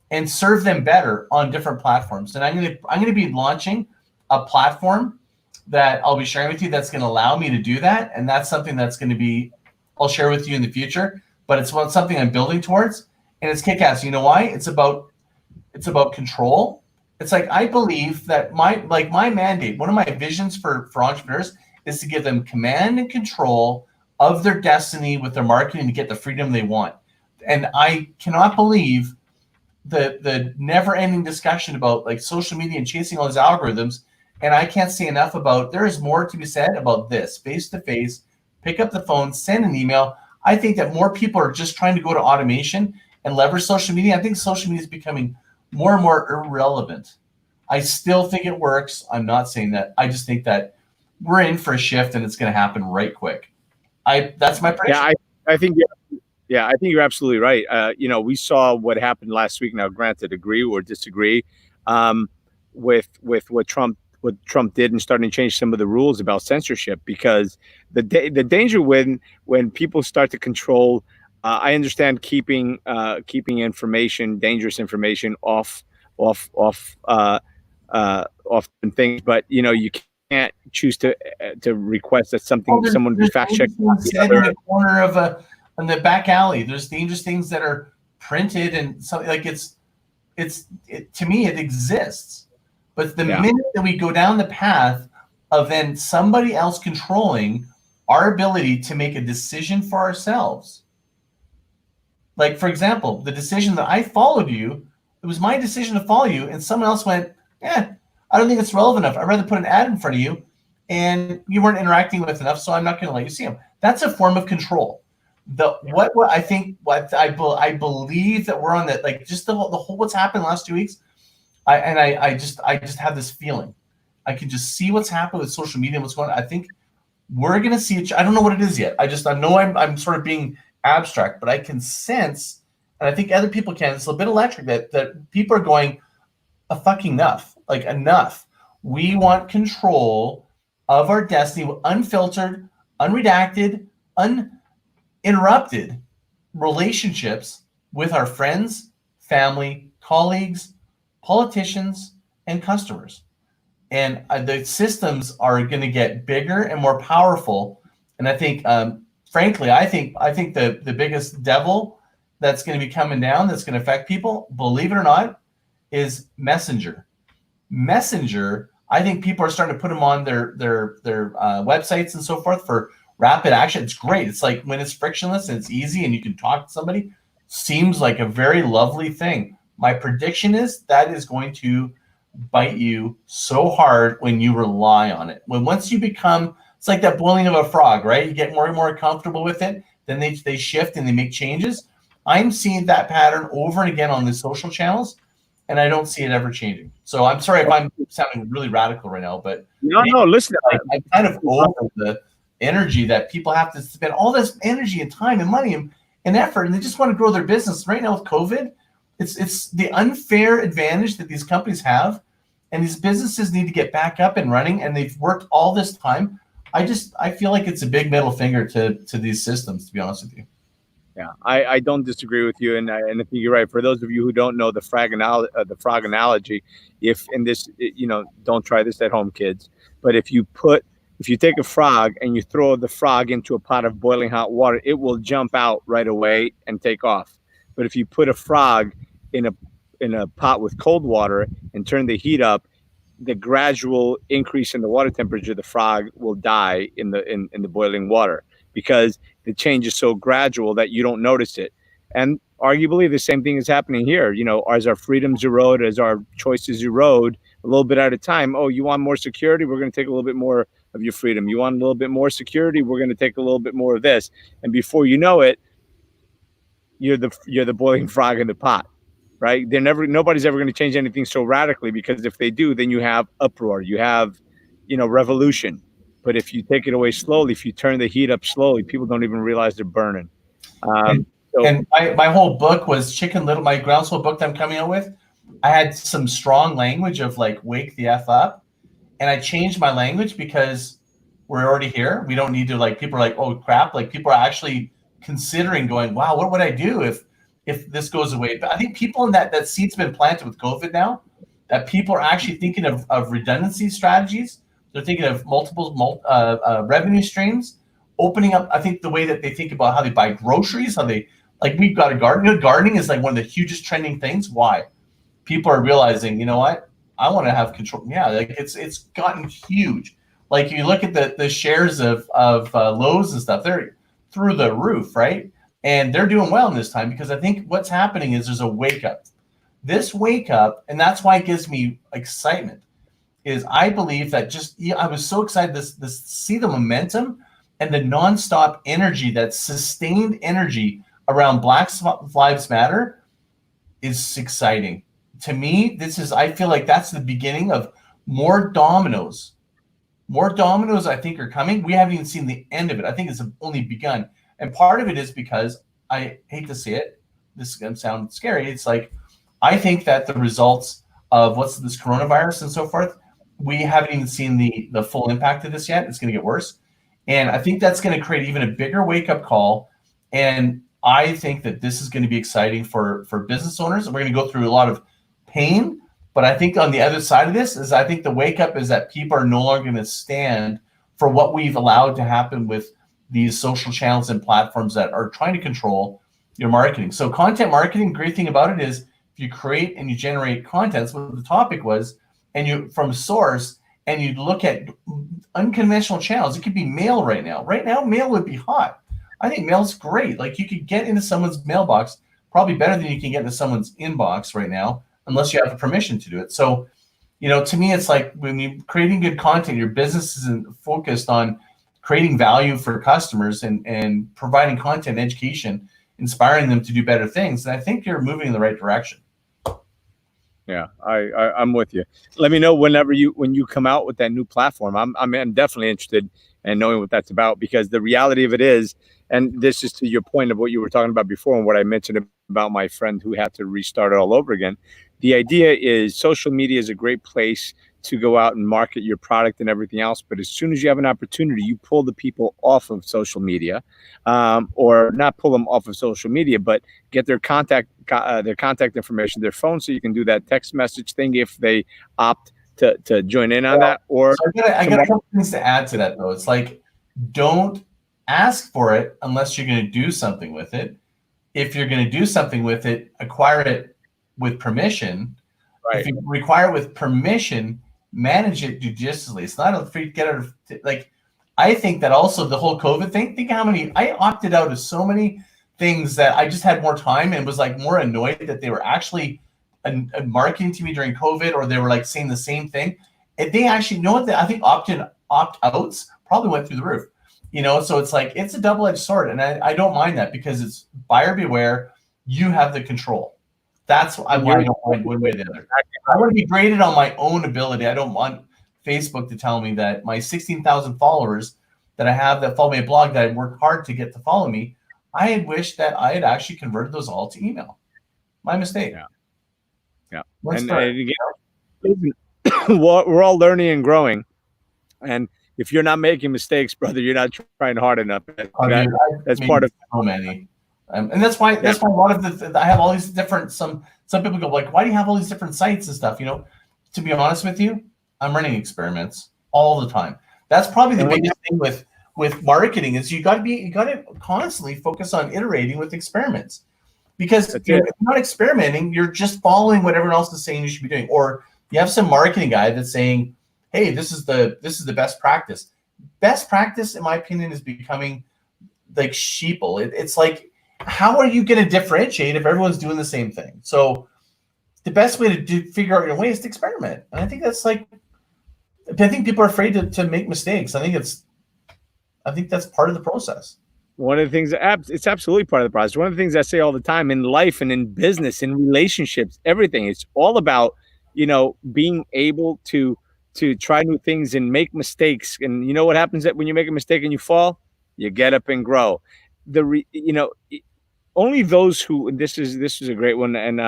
S2: and serve them better on different platforms. And I'm going to be launching a platform that I'll be sharing with you that's going to allow me to do that. And that's something that's going to be, I'll share with you in the future, but it's something I'm building towards, and it's kick-ass. You know why? It's about control. It's like, I believe that my mandate, one of my visions for entrepreneurs is to give them command and control of their destiny with their marketing to get the freedom they want. And I cannot believe the never-ending discussion about like social media and chasing all these algorithms. And I can't say enough about, there is more to be said about this, face-to-face, pick up the phone, send an email. I think that more people are just trying to go to automation and leverage social media. I think social media is becoming more and more irrelevant. I still think it works. I'm not saying that. I just think that we're in for a shift and it's going to happen right quick. That's my prediction.
S1: I think I think you're absolutely right. We saw what happened last week. Now, granted, agree or disagree with what Trump did and starting to change some of the rules about censorship, because the danger when people start to control. I understand keeping information, dangerous information, off things, but you can't choose to request that someone be fact checked.
S2: In the corner of in the back alley, there's dangerous things that are printed and something like to me it exists. But the minute that we go down the path of then somebody else controlling our ability to make a decision for ourselves, like for example, the decision that I followed you, it was my decision to follow you, and someone else went, I don't think it's relevant enough. I'd rather put an ad in front of you, and you weren't interacting with enough, so I'm not going to let you see them. That's a form of control. What I believe that we're on that, like just the whole what's happened the last 2 weeks. I just have this feeling. I can just see what's happened with social media and what's going on. I think we're going to see it. I don't know what it is yet. I know I'm sort of being abstract, but I can sense, and I think other people can. It's a bit electric that people are going, fucking enough. Like enough. We want control of our destiny, unfiltered, unredacted, uninterrupted relationships with our friends, family, colleagues, politicians, and customers. And the systems are going to get bigger and more powerful. And I think, frankly, I think the biggest devil that's going to be coming down, that's going to affect people, believe it or not, is Messenger. I think people are starting to put them on their websites and so forth for rapid action. It's great. It's like when it's frictionless and it's easy and you can talk to somebody, seems like a very lovely thing. My prediction is that is going to bite you so hard when you rely on it. Once you become, it's like that boiling of a frog, right? You get more and more comfortable with it, then they shift and they make changes. I'm seeing that pattern over and again on the social channels, and I don't see it ever changing. So I'm sorry if I'm sounding really radical right now, but
S1: no, listen.
S2: I'm kind of over the energy that people have to spend all this energy and time and money and effort, and they just want to grow their business. Right now with COVID, it's the unfair advantage that these companies have, and these businesses need to get back up and running, and they've worked all this time. I feel like it's a big middle finger to these systems, to be honest with you.
S1: Yeah, I don't disagree with you, and I think you're right. For those of you who don't know the frog analogy, don't try this at home, kids. But if you take a frog and you throw the frog into a pot of boiling hot water, it will jump out right away and take off. But if you put a frog in a pot with cold water and turn the heat up, the gradual increase in the water temperature, the frog will die in the boiling water, because the change is so gradual that you don't notice it. And arguably the same thing is happening here. As our freedoms erode, as our choices erode a little bit at a time. Oh, you want more security? We're going to take a little bit more of your freedom. You want a little bit more security? We're going to take a little bit more of this. And before you know it, you're the boiling frog in the pot, right? Nobody's ever going to change anything so radically, because if they do, then you have uproar, you have, revolution. But if you take it away slowly, if you turn the heat up slowly, people don't even realize they're burning.
S2: And my whole book was Chicken Little. My Groundswell book that I'm coming out with, I had some strong language of like, wake the F up. And I changed my language because we're already here. We don't need to, like, people are like, oh crap. Like, people are actually considering going, wow, what would I do if this goes away? But I think people in that seed's been planted with COVID now, that people are actually thinking of redundancy strategies. They're thinking of multiple revenue streams, opening up. I think the way that they think about how they buy groceries, how they, like, we've got a garden. Gardening is like one of the hugest trending things. Why? People are realizing, you know what? I want to have control. Yeah, like it's gotten huge. Like, you look at the shares of Lowe's and stuff, they're through the roof, right? And they're doing well in this time, because I think what's happening is there's a wake up. This wake up, and that's why it gives me excitement, is I believe that I was so excited to see the momentum and the nonstop energy, that sustained energy around Black Lives Matter is exciting. to me, I feel like that's the beginning of more dominoes. More dominoes, I think, are coming. We haven't even seen the end of it. I think it's only begun. And part of it is because, I hate to say it, this is going to sound scary. It's like, I think that the results of this coronavirus and so forth, we haven't even seen the full impact of this yet. It's going to get worse. And I think that's going to create even a bigger wake-up call. And I think that this is going to be exciting for business owners. We're going to go through a lot of pain, but I think on the other side of this is, I think the wake up is that people are no longer going to stand for what we've allowed to happen with these social channels and platforms that are trying to control your marketing. So content marketing, great thing about it is, if you create and you generate content, that's what the topic was, and you from source, and you look at unconventional channels. It could be mail right now. Right now, mail would be hot. I think mail's great. Like, you could get into someone's mailbox probably better than you can get into someone's inbox right now, unless you have the permission to do it. So, to me, it's like, when you're creating good content, your business isn't focused on creating value for customers and providing content, education, inspiring them to do better things. And I think you're moving in the right direction.
S1: Yeah, I'm with you. Let me know when you come out with that new platform. I'm definitely interested in knowing what that's about, because the reality of it is, and this is to your point of what you were talking about before and what I mentioned about my friend who had to restart it all over again. The idea is, social media is a great place to go out and market your product and everything else. But as soon as you have an opportunity, you pull the people off of social media, or not pull them off of social media, but get their contact information, their phone, so you can do that text message thing if they opt to join in on that. Or
S2: so I got a couple things to add to that, though. It's like, don't ask for it unless you're going to do something with it. If you're going to do something with it, acquire it with permission. Right. If you require it with permission, manage it judiciously. It's not a free get out of, like, I think that also the whole COVID thing, think how many, I opted out of so many things that I just had more time and was like more annoyed that they were actually marketing to me during COVID, or they were like saying the same thing. And they actually, I think opt-outs probably went through the roof, so it's like, it's a double-edged sword. And I don't mind that, because it's buyer beware. You have the control. That's why I don't mind one way or the other. I want to be graded on my own ability. I don't want Facebook to tell me that my 16,000 followers that I have that follow my blog, that I worked hard to get to follow me, I had wished that I had actually converted those all to email. My mistake.
S1: Yeah. And again, we're all learning and growing. And if you're not making mistakes, brother, you're not trying hard enough. That's part of
S2: so many. And that's why a lot of I have all these different, some people go like, why do you have all these different sites and stuff? To be honest with you, I'm running experiments all the time. That's probably the biggest thing with marketing, is you got to constantly focus on iterating with experiments, because if you're not experimenting, you're just following what everyone else is saying you should be doing. Or you have some marketing guy that's saying, hey, this is the best practice. Best practice, in my opinion, is becoming like sheeple. It's like, how are you going to differentiate if everyone's doing the same thing? So the best way to figure out your way is to experiment. And I think that's like, I think people are afraid to make mistakes. I think that's part of the process.
S1: One of the things, it's absolutely part of the process. One of the things I say all the time in life and in business, in relationships, everything, it's all about, being able to try new things and make mistakes. And you know what happens when you make a mistake and you fall? You get up and grow. Only those who, and this is a great one. And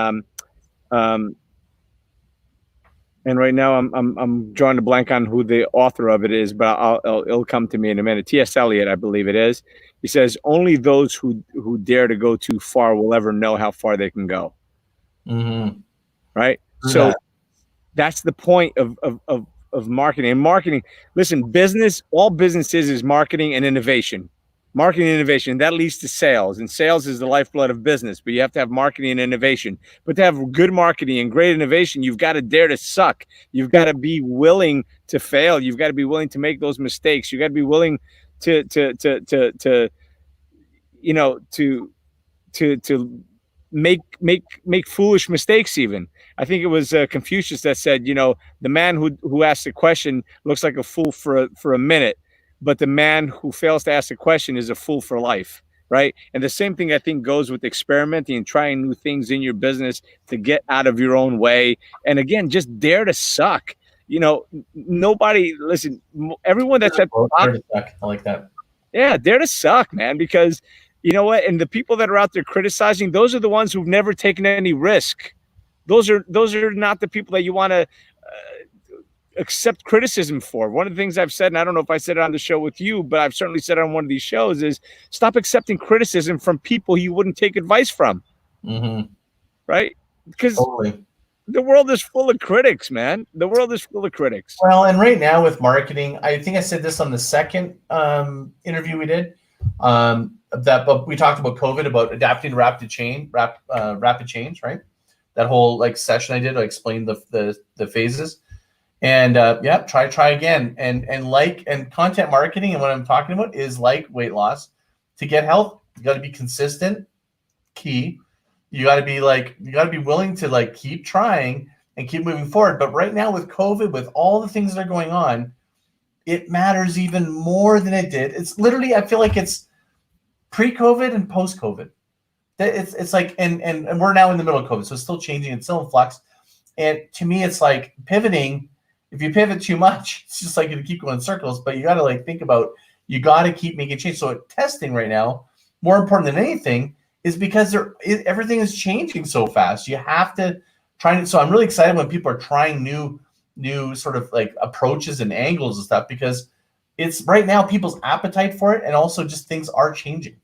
S1: right now I'm drawing a blank on who the author of it is, but it'll come to me in a minute. T.S. Eliot, I believe it is. He says, only those who dare to go too far will ever know how far they can go.
S2: Mm-hmm.
S1: Right. Yeah. So that's the point of marketing. And marketing, listen, all business is marketing and innovation. Marketing and innovation, that leads to sales, and sales is the lifeblood of business, but you have to have marketing and innovation. But to have good marketing and great innovation, you've got to dare to suck. You've got to be willing to fail. You've got to be willing to make those mistakes. You've got to be willing to make foolish mistakes even. I think it was Confucius that said, the man who asks a question looks like a fool for a minute, but the man who fails to ask a question is a fool for life. right? And the same thing I think goes with experimenting and trying new things in your business to get out of your own way. And again, just dare to suck. You know, nobody, listen, everyone that's at the top,
S2: I like that.
S1: yeah, dare to suck, man, because you know what? And the people that are out there criticizing, those are the ones who've never taken any risk. Those are not the people that you want to accept criticism for. One of the things I've said, and I don't know if I said it on the show with you, but I've certainly said it on one of these shows, is stop accepting criticism from people you wouldn't take advice from.
S2: Mm-hmm.
S1: Right? Because
S2: totally.
S1: The world is full of critics, man. The world is full of critics.
S2: Well, and right now with marketing, I think I said this on the second interview we did. But we talked about COVID, about adapting to rapid change, right? That whole like session I did, I explained the phases. And yeah, try again. And content marketing, and what I'm talking about is like weight loss. To get health, you got to be consistent, key. You got to be willing to like keep trying and keep moving forward. But right now with COVID, with all the things that are going on, it matters even more than it did. It's literally, I feel like it's pre-COVID and post-COVID. It's like, and we're now in the middle of COVID, so it's still changing. It's still in flux. And to me, it's like pivoting. If you pivot too much, it's just like you keep going in circles. But you got to like think about, you got to keep making change. So testing right now, more important than anything, is because everything is changing so fast. You have to try. So I'm really excited when people are trying new sort of like approaches and angles and stuff, because it's right now people's appetite for it, and also just things are changing.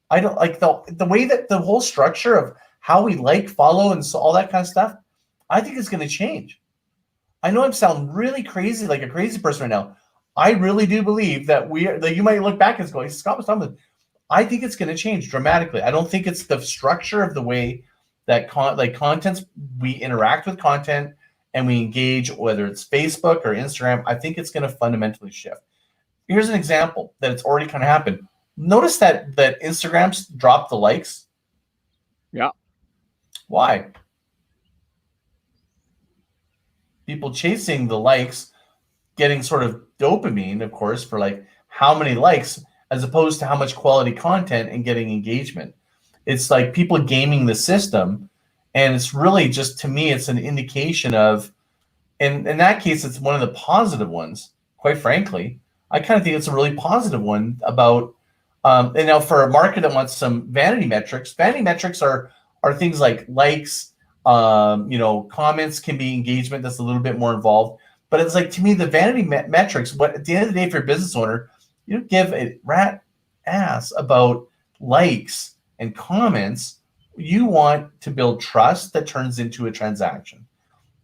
S2: I don't like the way that the whole structure of how we like, follow, and so all that kind of stuff, I think it's going to change. I know I'm sounding really crazy, like a crazy person right now. I really do believe that you might look back and go, Scott was talking about, I think it's going to change dramatically. I don't think it's the structure of the way that contents, we interact with content and we engage, whether it's Facebook or Instagram. I think it's going to fundamentally shift. Here's an example that it's already kind of happened. Notice that Instagram's dropped the likes.
S1: Yeah.
S2: Why? People chasing the likes, getting sort of dopamine, of course, for like how many likes, as opposed to how much quality content and getting engagement. It's like people gaming the system. And it's really just, to me, it's an indication of, and in that case, it's one of the positive ones, quite frankly. I kind of think it's a really positive one about, and now for a market that wants some vanity metrics are things like likes, comments can be engagement that's a little bit more involved. But it's like, to me, the vanity metrics, what at the end of the day, for your business owner, you don't give a rat ass about likes and comments. You want to build trust that turns into a transaction.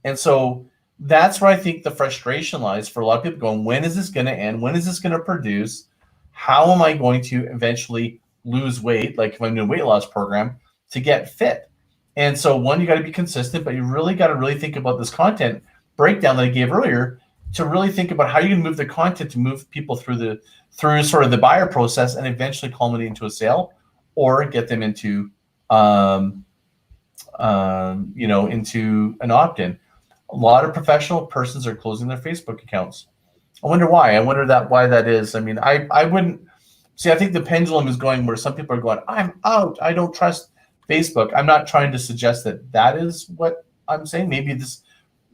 S2: And so that's where I think the frustration lies for a lot of people, going, when is this going to end? When is this going to produce? How am I going to eventually lose weight? Like if I'm doing a weight loss program, to get fit. And so one, you got to be consistent, but you really got to really think about this content breakdown that I gave earlier, to really think about how you can move the content to move people through sort of the buyer process and eventually culminate into a sale, or get them into into an opt-in. A lot of professional persons are closing their Facebook accounts. I wonder why. Why that is. I mean, I wouldn't see. I think the pendulum is going where some people are going, I'm out. I don't trust Facebook. I'm not trying to suggest that is what I'm saying. Maybe this,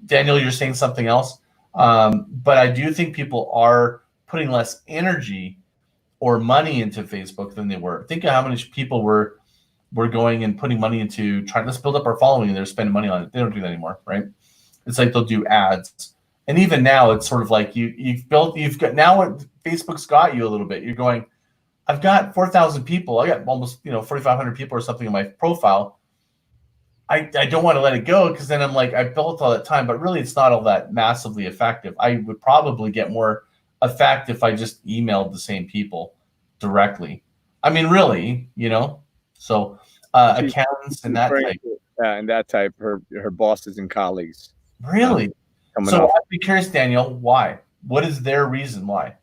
S2: Daniel, you're saying something else. But I do think people are putting less energy or money into Facebook than they were. Think of how many people were going and putting money into trying, let's build up our following, and they're spending money on it. They don't do that anymore, right? It's like they'll do ads. And even now it's sort of like you've got, now what Facebook's got you a little bit. You're going, I've got 4,000 people. I got almost 4,500 people or something in my profile. I don't want to let it go, because then I'm like, I built all that time, but really it's not all that massively effective. I would probably get more effect if I just emailed the same people directly. I mean, really, so accountants and that type.
S1: And that type, her bosses and colleagues.
S2: Really? So I'd be curious, Daniel, why? What is their reason why?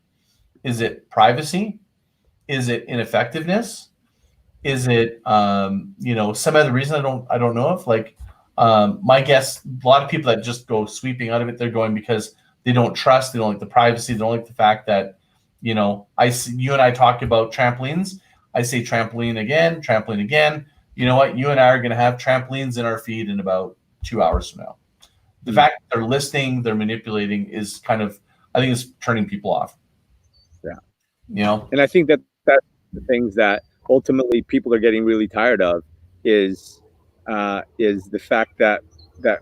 S2: Is it privacy? Is it ineffectiveness? Is it some other reason I don't know of? Like my guess, a lot of people that just go sweeping out of it, they're going because they don't trust, they don't like the privacy, they don't like the fact that I see you and I talk about trampolines. I say trampoline again, trampoline again. You know what? You and I are going to have trampolines in our feed in about 2 hours from now. The fact that they're listening, they're manipulating is kind of, I think it's turning people off.
S1: Yeah.
S2: You know?
S1: And I think that that's the things that ultimately people are getting really tired of is the fact that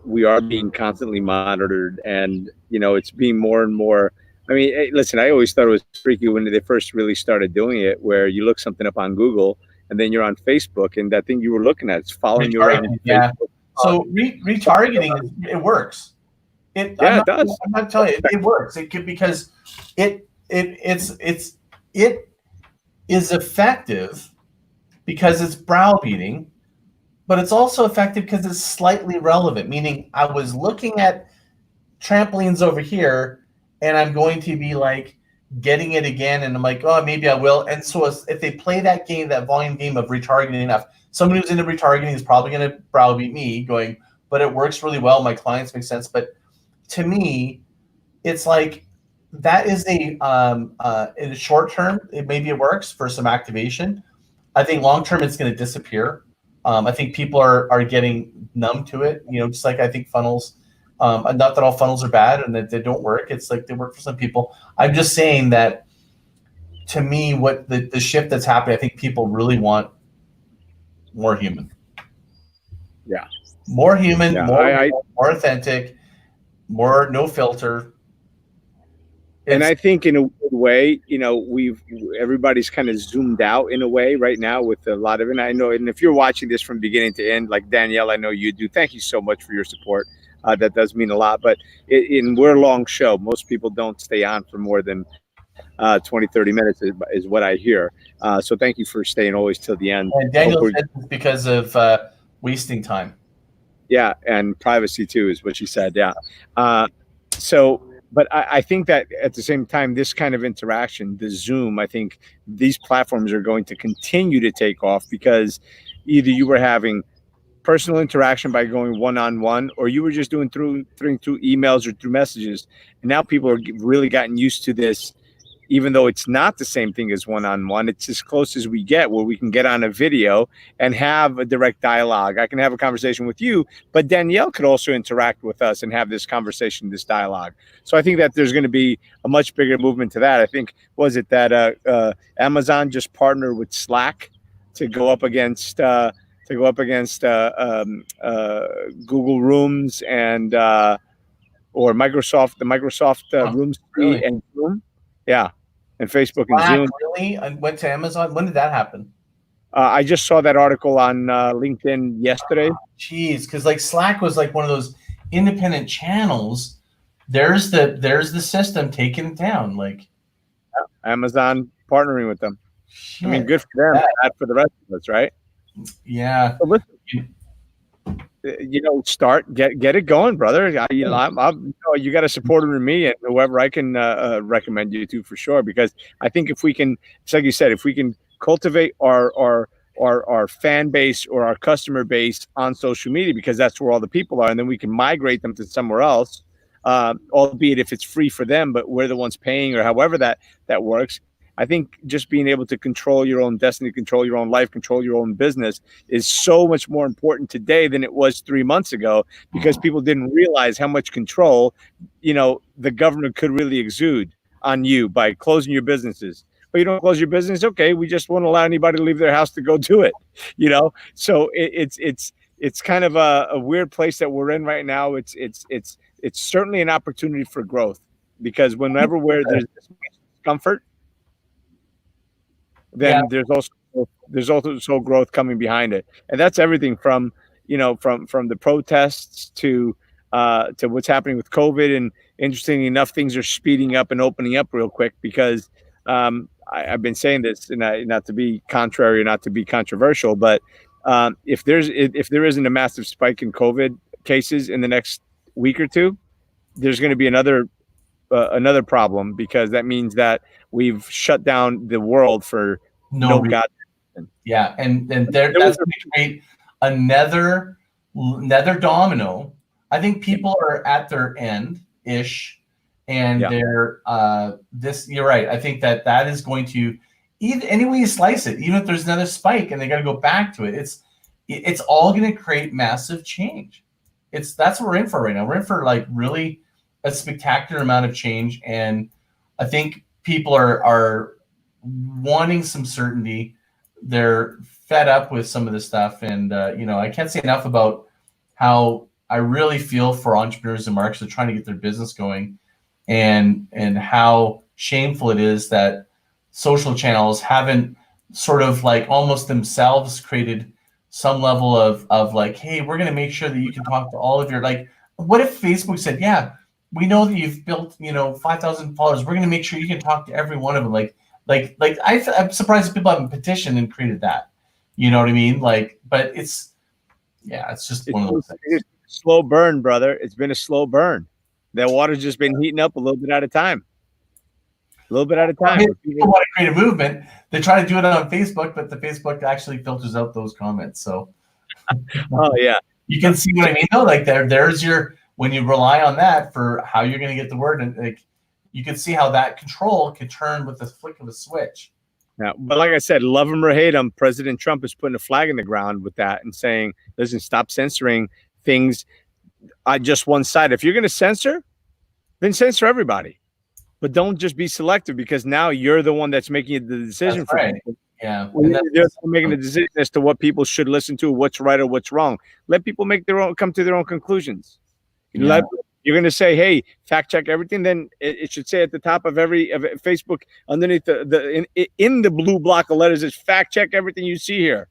S1: we are being constantly monitored, and it's being more and more. I mean, hey, listen, I always thought it was freaky when they first really started doing it, where you look something up on Google and then you're on Facebook, and that thing you were looking at is following you around.
S2: Yeah. So retargeting, it works.
S1: It does.
S2: I'm not telling you, it works. It could, because it is effective because it's browbeating, but it's also effective because it's slightly relevant. Meaning, I was looking at trampolines over here, and I'm going to be like getting it again, and I'm like, oh, maybe I will. And so if they play that game, that volume game of retargeting enough, somebody who's into retargeting is probably going to browbeat me, going, but it works really well. My clients make sense, but to me, it's like that is in the short term, maybe it works for some activation. I think long term, it's going to disappear. I think people are getting numb to it. Just like I think funnels. Not that all funnels are bad and that they don't work. It's like they work for some people. I'm just saying that, to me, what the shift that's happening, I think people really want more human.
S1: Yeah.
S2: More human, more authentic, more no filter.
S1: And I think in a weird way, everybody's kind of zoomed out in a way right now with a lot of it. And I know, and if you're watching this from beginning to end, like Danielle, I know you do. Thank you so much for your support. That does mean a lot. But we're a long show. Most people don't stay on for more than 20, 30 minutes is what I hear. So thank you for staying always till the end.
S2: And Daniel said it's because of wasting time.
S1: Yeah, and privacy too is what she said. Yeah. But I think that at the same time, this kind of interaction, the Zoom, I think these platforms are going to continue to take off, because either you were having personal interaction by going one-on-one, or you were just doing through emails or through messages. And now people are really gotten used to this, even though it's not the same thing as one-on-one. It's as close as we get, where we can get on a video and have a direct dialogue. I can have a conversation with you, but Danielle could also interact with us and have this conversation, this dialogue. So I think that there's going to be a much bigger movement to that. I think, was it that Amazon just partnered with Slack to go up against Google Rooms and or Microsoft, the Microsoft Rooms
S2: really?
S1: and Zoom. Yeah. And Facebook
S2: Slack,
S1: and Zoom.
S2: Really? I went to Amazon. When did that happen?
S1: I just saw that article on LinkedIn yesterday.
S2: Jeez, because like Slack was like one of those independent channels. There's the system taking it down. Like
S1: Amazon partnering with them.
S2: Shit.
S1: I mean, good for them. Bad for the rest of us, right?
S2: Yeah.
S1: So listen, start get it going, brother. You got a supporter in me and whoever I can recommend you to, for sure. Because I think if we can, it's like you said, if we can cultivate our fan base or our customer base on social media, because that's where all the people are, and then we can migrate them to somewhere else, albeit if it's free for them, but we're the ones paying, or however that works. I think just being able to control your own destiny, control your own life, control your own business is so much more important today than it was 3 months ago, because people didn't realize how much control, the government could really exude on you by closing your businesses. But you don't close your business, okay, we just won't allow anybody to leave their house to go do it, So it's kind of a weird place that we're in right now. It's certainly an opportunity for growth, because whenever there's discomfort, then there's also growth coming behind it. And that's everything from the protests to what's happening with COVID. And interestingly enough, things are speeding up and opening up real quick, because I've been saying this, and not to be contrary or not to be controversial, but if there isn't a massive spike in COVID cases in the next week or two, there's going to be another problem, because that means that we've shut down the world for no God.
S2: Yeah, and that's going to create another domino. I think people are at their end ish, and they're you're right. I think that is going to even any way you slice it, even if there's another spike and they got to go back to it, it's all going to create massive change. That's what we're in for right now. We're in for like really a spectacular amount of change, and I think people are wanting some certainty. They're fed up with some of this stuff, and I can't say enough about how I really feel for entrepreneurs and marketers that are trying to get their business going, and how shameful it is that social channels haven't sort of like almost themselves created some level of like, hey, we're going to make sure that you can talk to all of your, like, what if Facebook said, yeah, we know that you've built 5,000 followers, we're going to make sure you can talk to every one of them. I'm surprised that people haven't petitioned and created that. You know what I mean? Like, but it's just one of those things.
S1: It's a slow burn, brother. It's been a slow burn. That water's just been heating up a little bit at a time. A little bit at a time.
S2: People want to create a movement. They try to do it on Facebook, but the Facebook actually filters out those comments. So,
S1: oh yeah,
S2: you can see what I mean, though. Like there's your, when you rely on that for how you're going to get the word, and like you can see how that control can turn with the flick of a switch.
S1: Yeah, but like I said, love him or hate him, President Trump is putting a flag in the ground with that and saying, listen, stop censoring things on just one side. If you're going to censor, then censor everybody. But don't just be selective, because now you're the one that's making the decision for people.
S2: Yeah.
S1: They're making the decision as to what people should listen to, what's right or what's wrong. Let people come to their own conclusions. Yeah. You're going to say, hey, fact check everything. Then it should say at the top of every Facebook, underneath in the blue block of letters, is fact check everything you see here.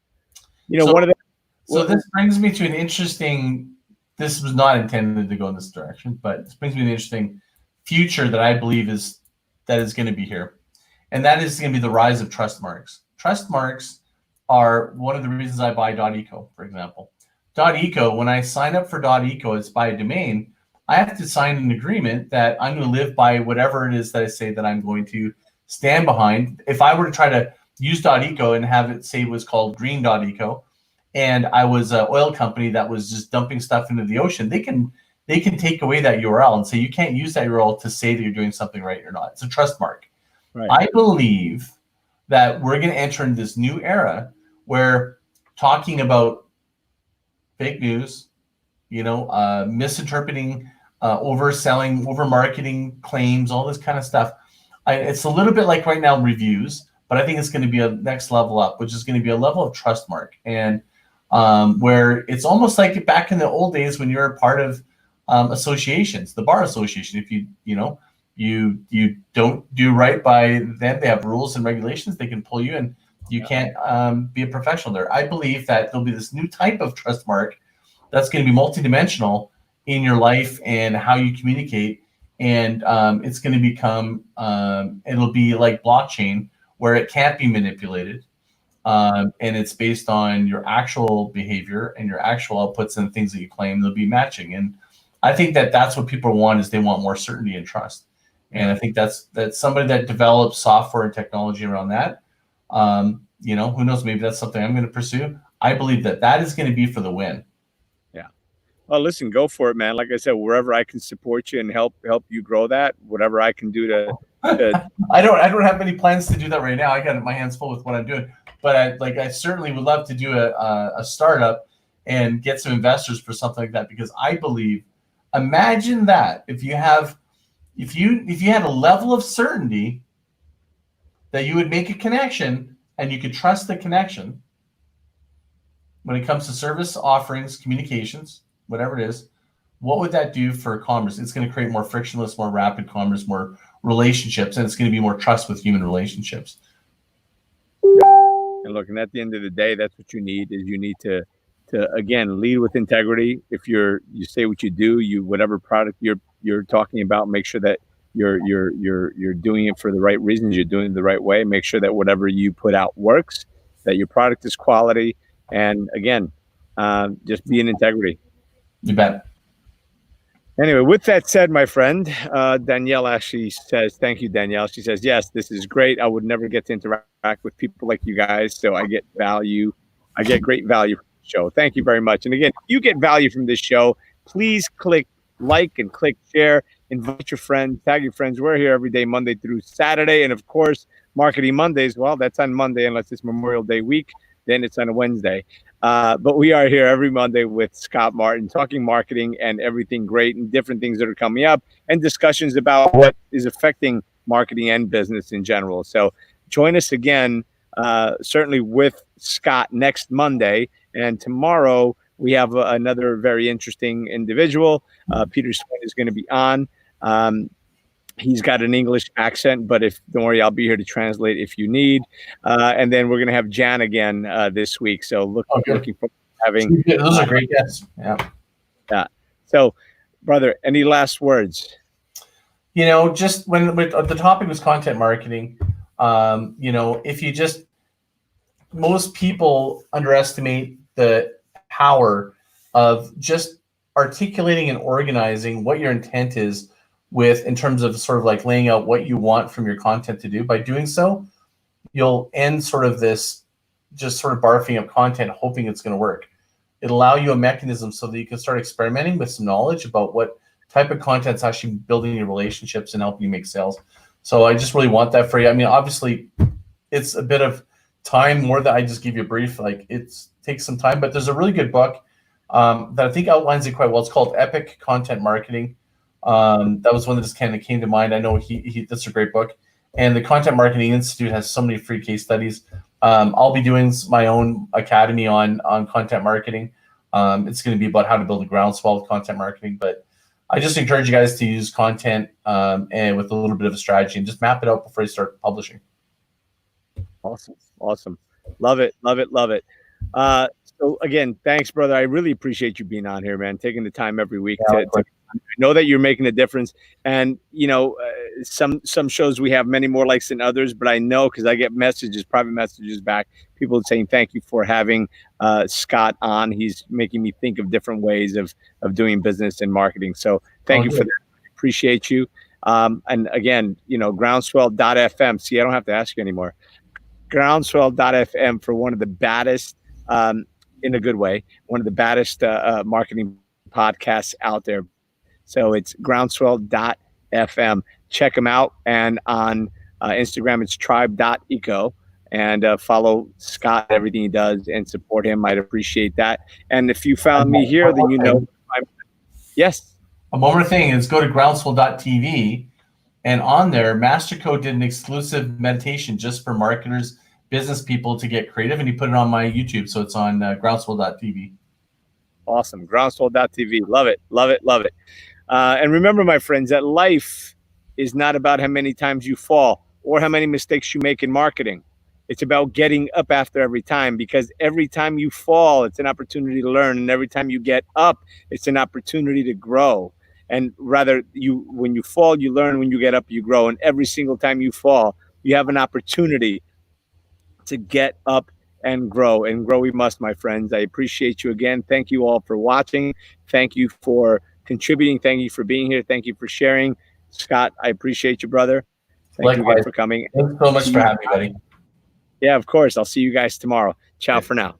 S2: So this brings me to an interesting, this was not intended to go in this direction, but this brings me to an interesting future that I believe is going to be here. And that is going to be the rise of trust marks. Trust marks are one of the reasons I buy .eco, for example. .eco, when I sign up for .eco, it's by a domain, I have to sign an agreement that I'm going to live by whatever it is that I say that I'm going to stand behind. If I were to try to use .eco and have it say it was called green.eco, and I was an oil company that was just dumping stuff into the ocean, they can take away that URL and say you can't use that URL to say that you're doing something right or not. It's a trust mark. Right. I believe that we're going to enter into this new era where talking about fake news, misinterpreting, overselling, over-marketing claims, all this kind of stuff. It's a little bit like right now reviews, but I think it's going to be a next level up, which is going to be a level of trust mark. And where it's almost like back in the old days when you're a part of associations, the bar association. If you don't do right by them, they have rules and regulations. They can pull you, and you can't be a professional there. I believe that there'll be this new type of trust mark that's going to be multidimensional in your life and how you communicate, and it's going to become it'll be like blockchain, where it can't be manipulated, and it's based on your actual behavior and your actual outputs and things that you claim. They'll be matching, and I think that that's what people want, is they want more certainty and trust. And I think that's somebody that develops software and technology around that. Who knows? Maybe that's something I'm going to pursue. I believe that is going to be for the win.
S1: Yeah. Well, listen, go for it, man. Like I said, wherever I can support you and help you grow that, whatever I can do to
S2: I don't have any plans to do that right now. I got my hands full with what I'm doing, but I certainly would love to do a startup and get some investors for something like that, because I believe, imagine that if you had a level of certainty that you would make a connection and you could trust the connection when it comes to service offerings, communications, whatever it is, what would that do for commerce? It's going to create more frictionless, more rapid commerce, more relationships, and it's going to be more trust with human relationships.
S1: And look, and at the end of the day, that's what you need, is you need to again lead with integrity. If you say what you do, whatever product you're talking about, make sure that you're doing it for the right reasons, you're doing it the right way, make sure that whatever you put out works, that your product is quality, and again, just be in integrity.
S2: You bet.
S1: Anyway, with that said, my friend, Danielle actually says, thank you, Danielle. She says, yes, this is great. I would never get to interact with people like you guys, so I get value. I get great value from the show. Thank you very much. And again, if you get value from this show, please click like and click share. Invite your friends, tag your friends. We're here every day, Monday through Saturday. And of course, Marketing Mondays, well, that's on Monday unless it's Memorial Day week. Then it's on a Wednesday. But we are here every Monday with Scott Martin talking marketing and everything great and different things that are coming up and discussions about what is affecting marketing and business in general. So join us again, certainly with Scott next Monday. And tomorrow we have another very interesting individual. Peter Swain is going to be on. He's got an English accent, but don't worry, I'll be here to translate if you need. And then we're going to have Jan again this week. So looking forward to having.
S2: Those are great guests.
S1: Yeah. So, brother, any last words?
S2: Just when the topic was content marketing, if you most people underestimate the power of just articulating and organizing what your intent is in terms of sort of like laying out what you want from your content to do. By doing so, you'll end sort of this just sort of barfing up content, hoping it's going to work. It'll allow you a mechanism so that you can start experimenting with some knowledge about what type of content's actually building your relationships and helping you make sales. So I just really want that for you. I mean, obviously, it's a bit of time more than I just give you a brief. Like, it takes some time, but there's a really good book that I think outlines it quite well. It's called Epic Content Marketing. That was one that just kind of came to mind. I know that's a great book. And the Content Marketing Institute has so many free case studies. I'll be doing my own academy on content marketing. It's going to be about how to build a groundswell of content marketing. But I just encourage you guys to use content and with a little bit of a strategy and just map it out before you start publishing.
S1: Awesome. Love it. So again, thanks, brother. I really appreciate you being on here, man, taking the time every week to I know that you're making a difference. And, some shows we have many more likes than others, but I know because I get private messages back, people saying thank you for having Scott on. He's making me think of different ways of doing business and marketing. So thank you for that. I appreciate you. And again, groundswell.fm. See, I don't have to ask you anymore. Groundswell.fm for one of the baddest, in a good way, one of the baddest marketing podcasts out there. So it's groundswell.fm. Check them out. And on Instagram, it's tribe.eco. And follow Scott, everything he does, and support him. I'd appreciate that. And if you found me here, then yes.
S2: One more thing is go to groundswell.tv. And on there, Mastercode did an exclusive meditation just for marketers, business people to get creative. And he put it on my YouTube. So it's on groundswell.tv.
S1: Awesome. Groundswell.tv. Love it. And remember, my friends, that life is not about how many times you fall or how many mistakes you make in marketing. It's about getting up after every time, because every time you fall, it's an opportunity to learn. And every time you get up, it's an opportunity to grow. And rather, when you fall, you learn. When you get up, you grow. And every single time you fall, you have an opportunity to get up and grow. And grow we must, my friends. I appreciate you again. Thank you all for watching. Thank you for contributing. Thank you for being here. Thank you for sharing. Scott, I appreciate you, brother. Thank you again for coming.
S2: Thanks so much for having me, buddy.
S1: Yeah, of course. I'll see you guys tomorrow. Ciao for now.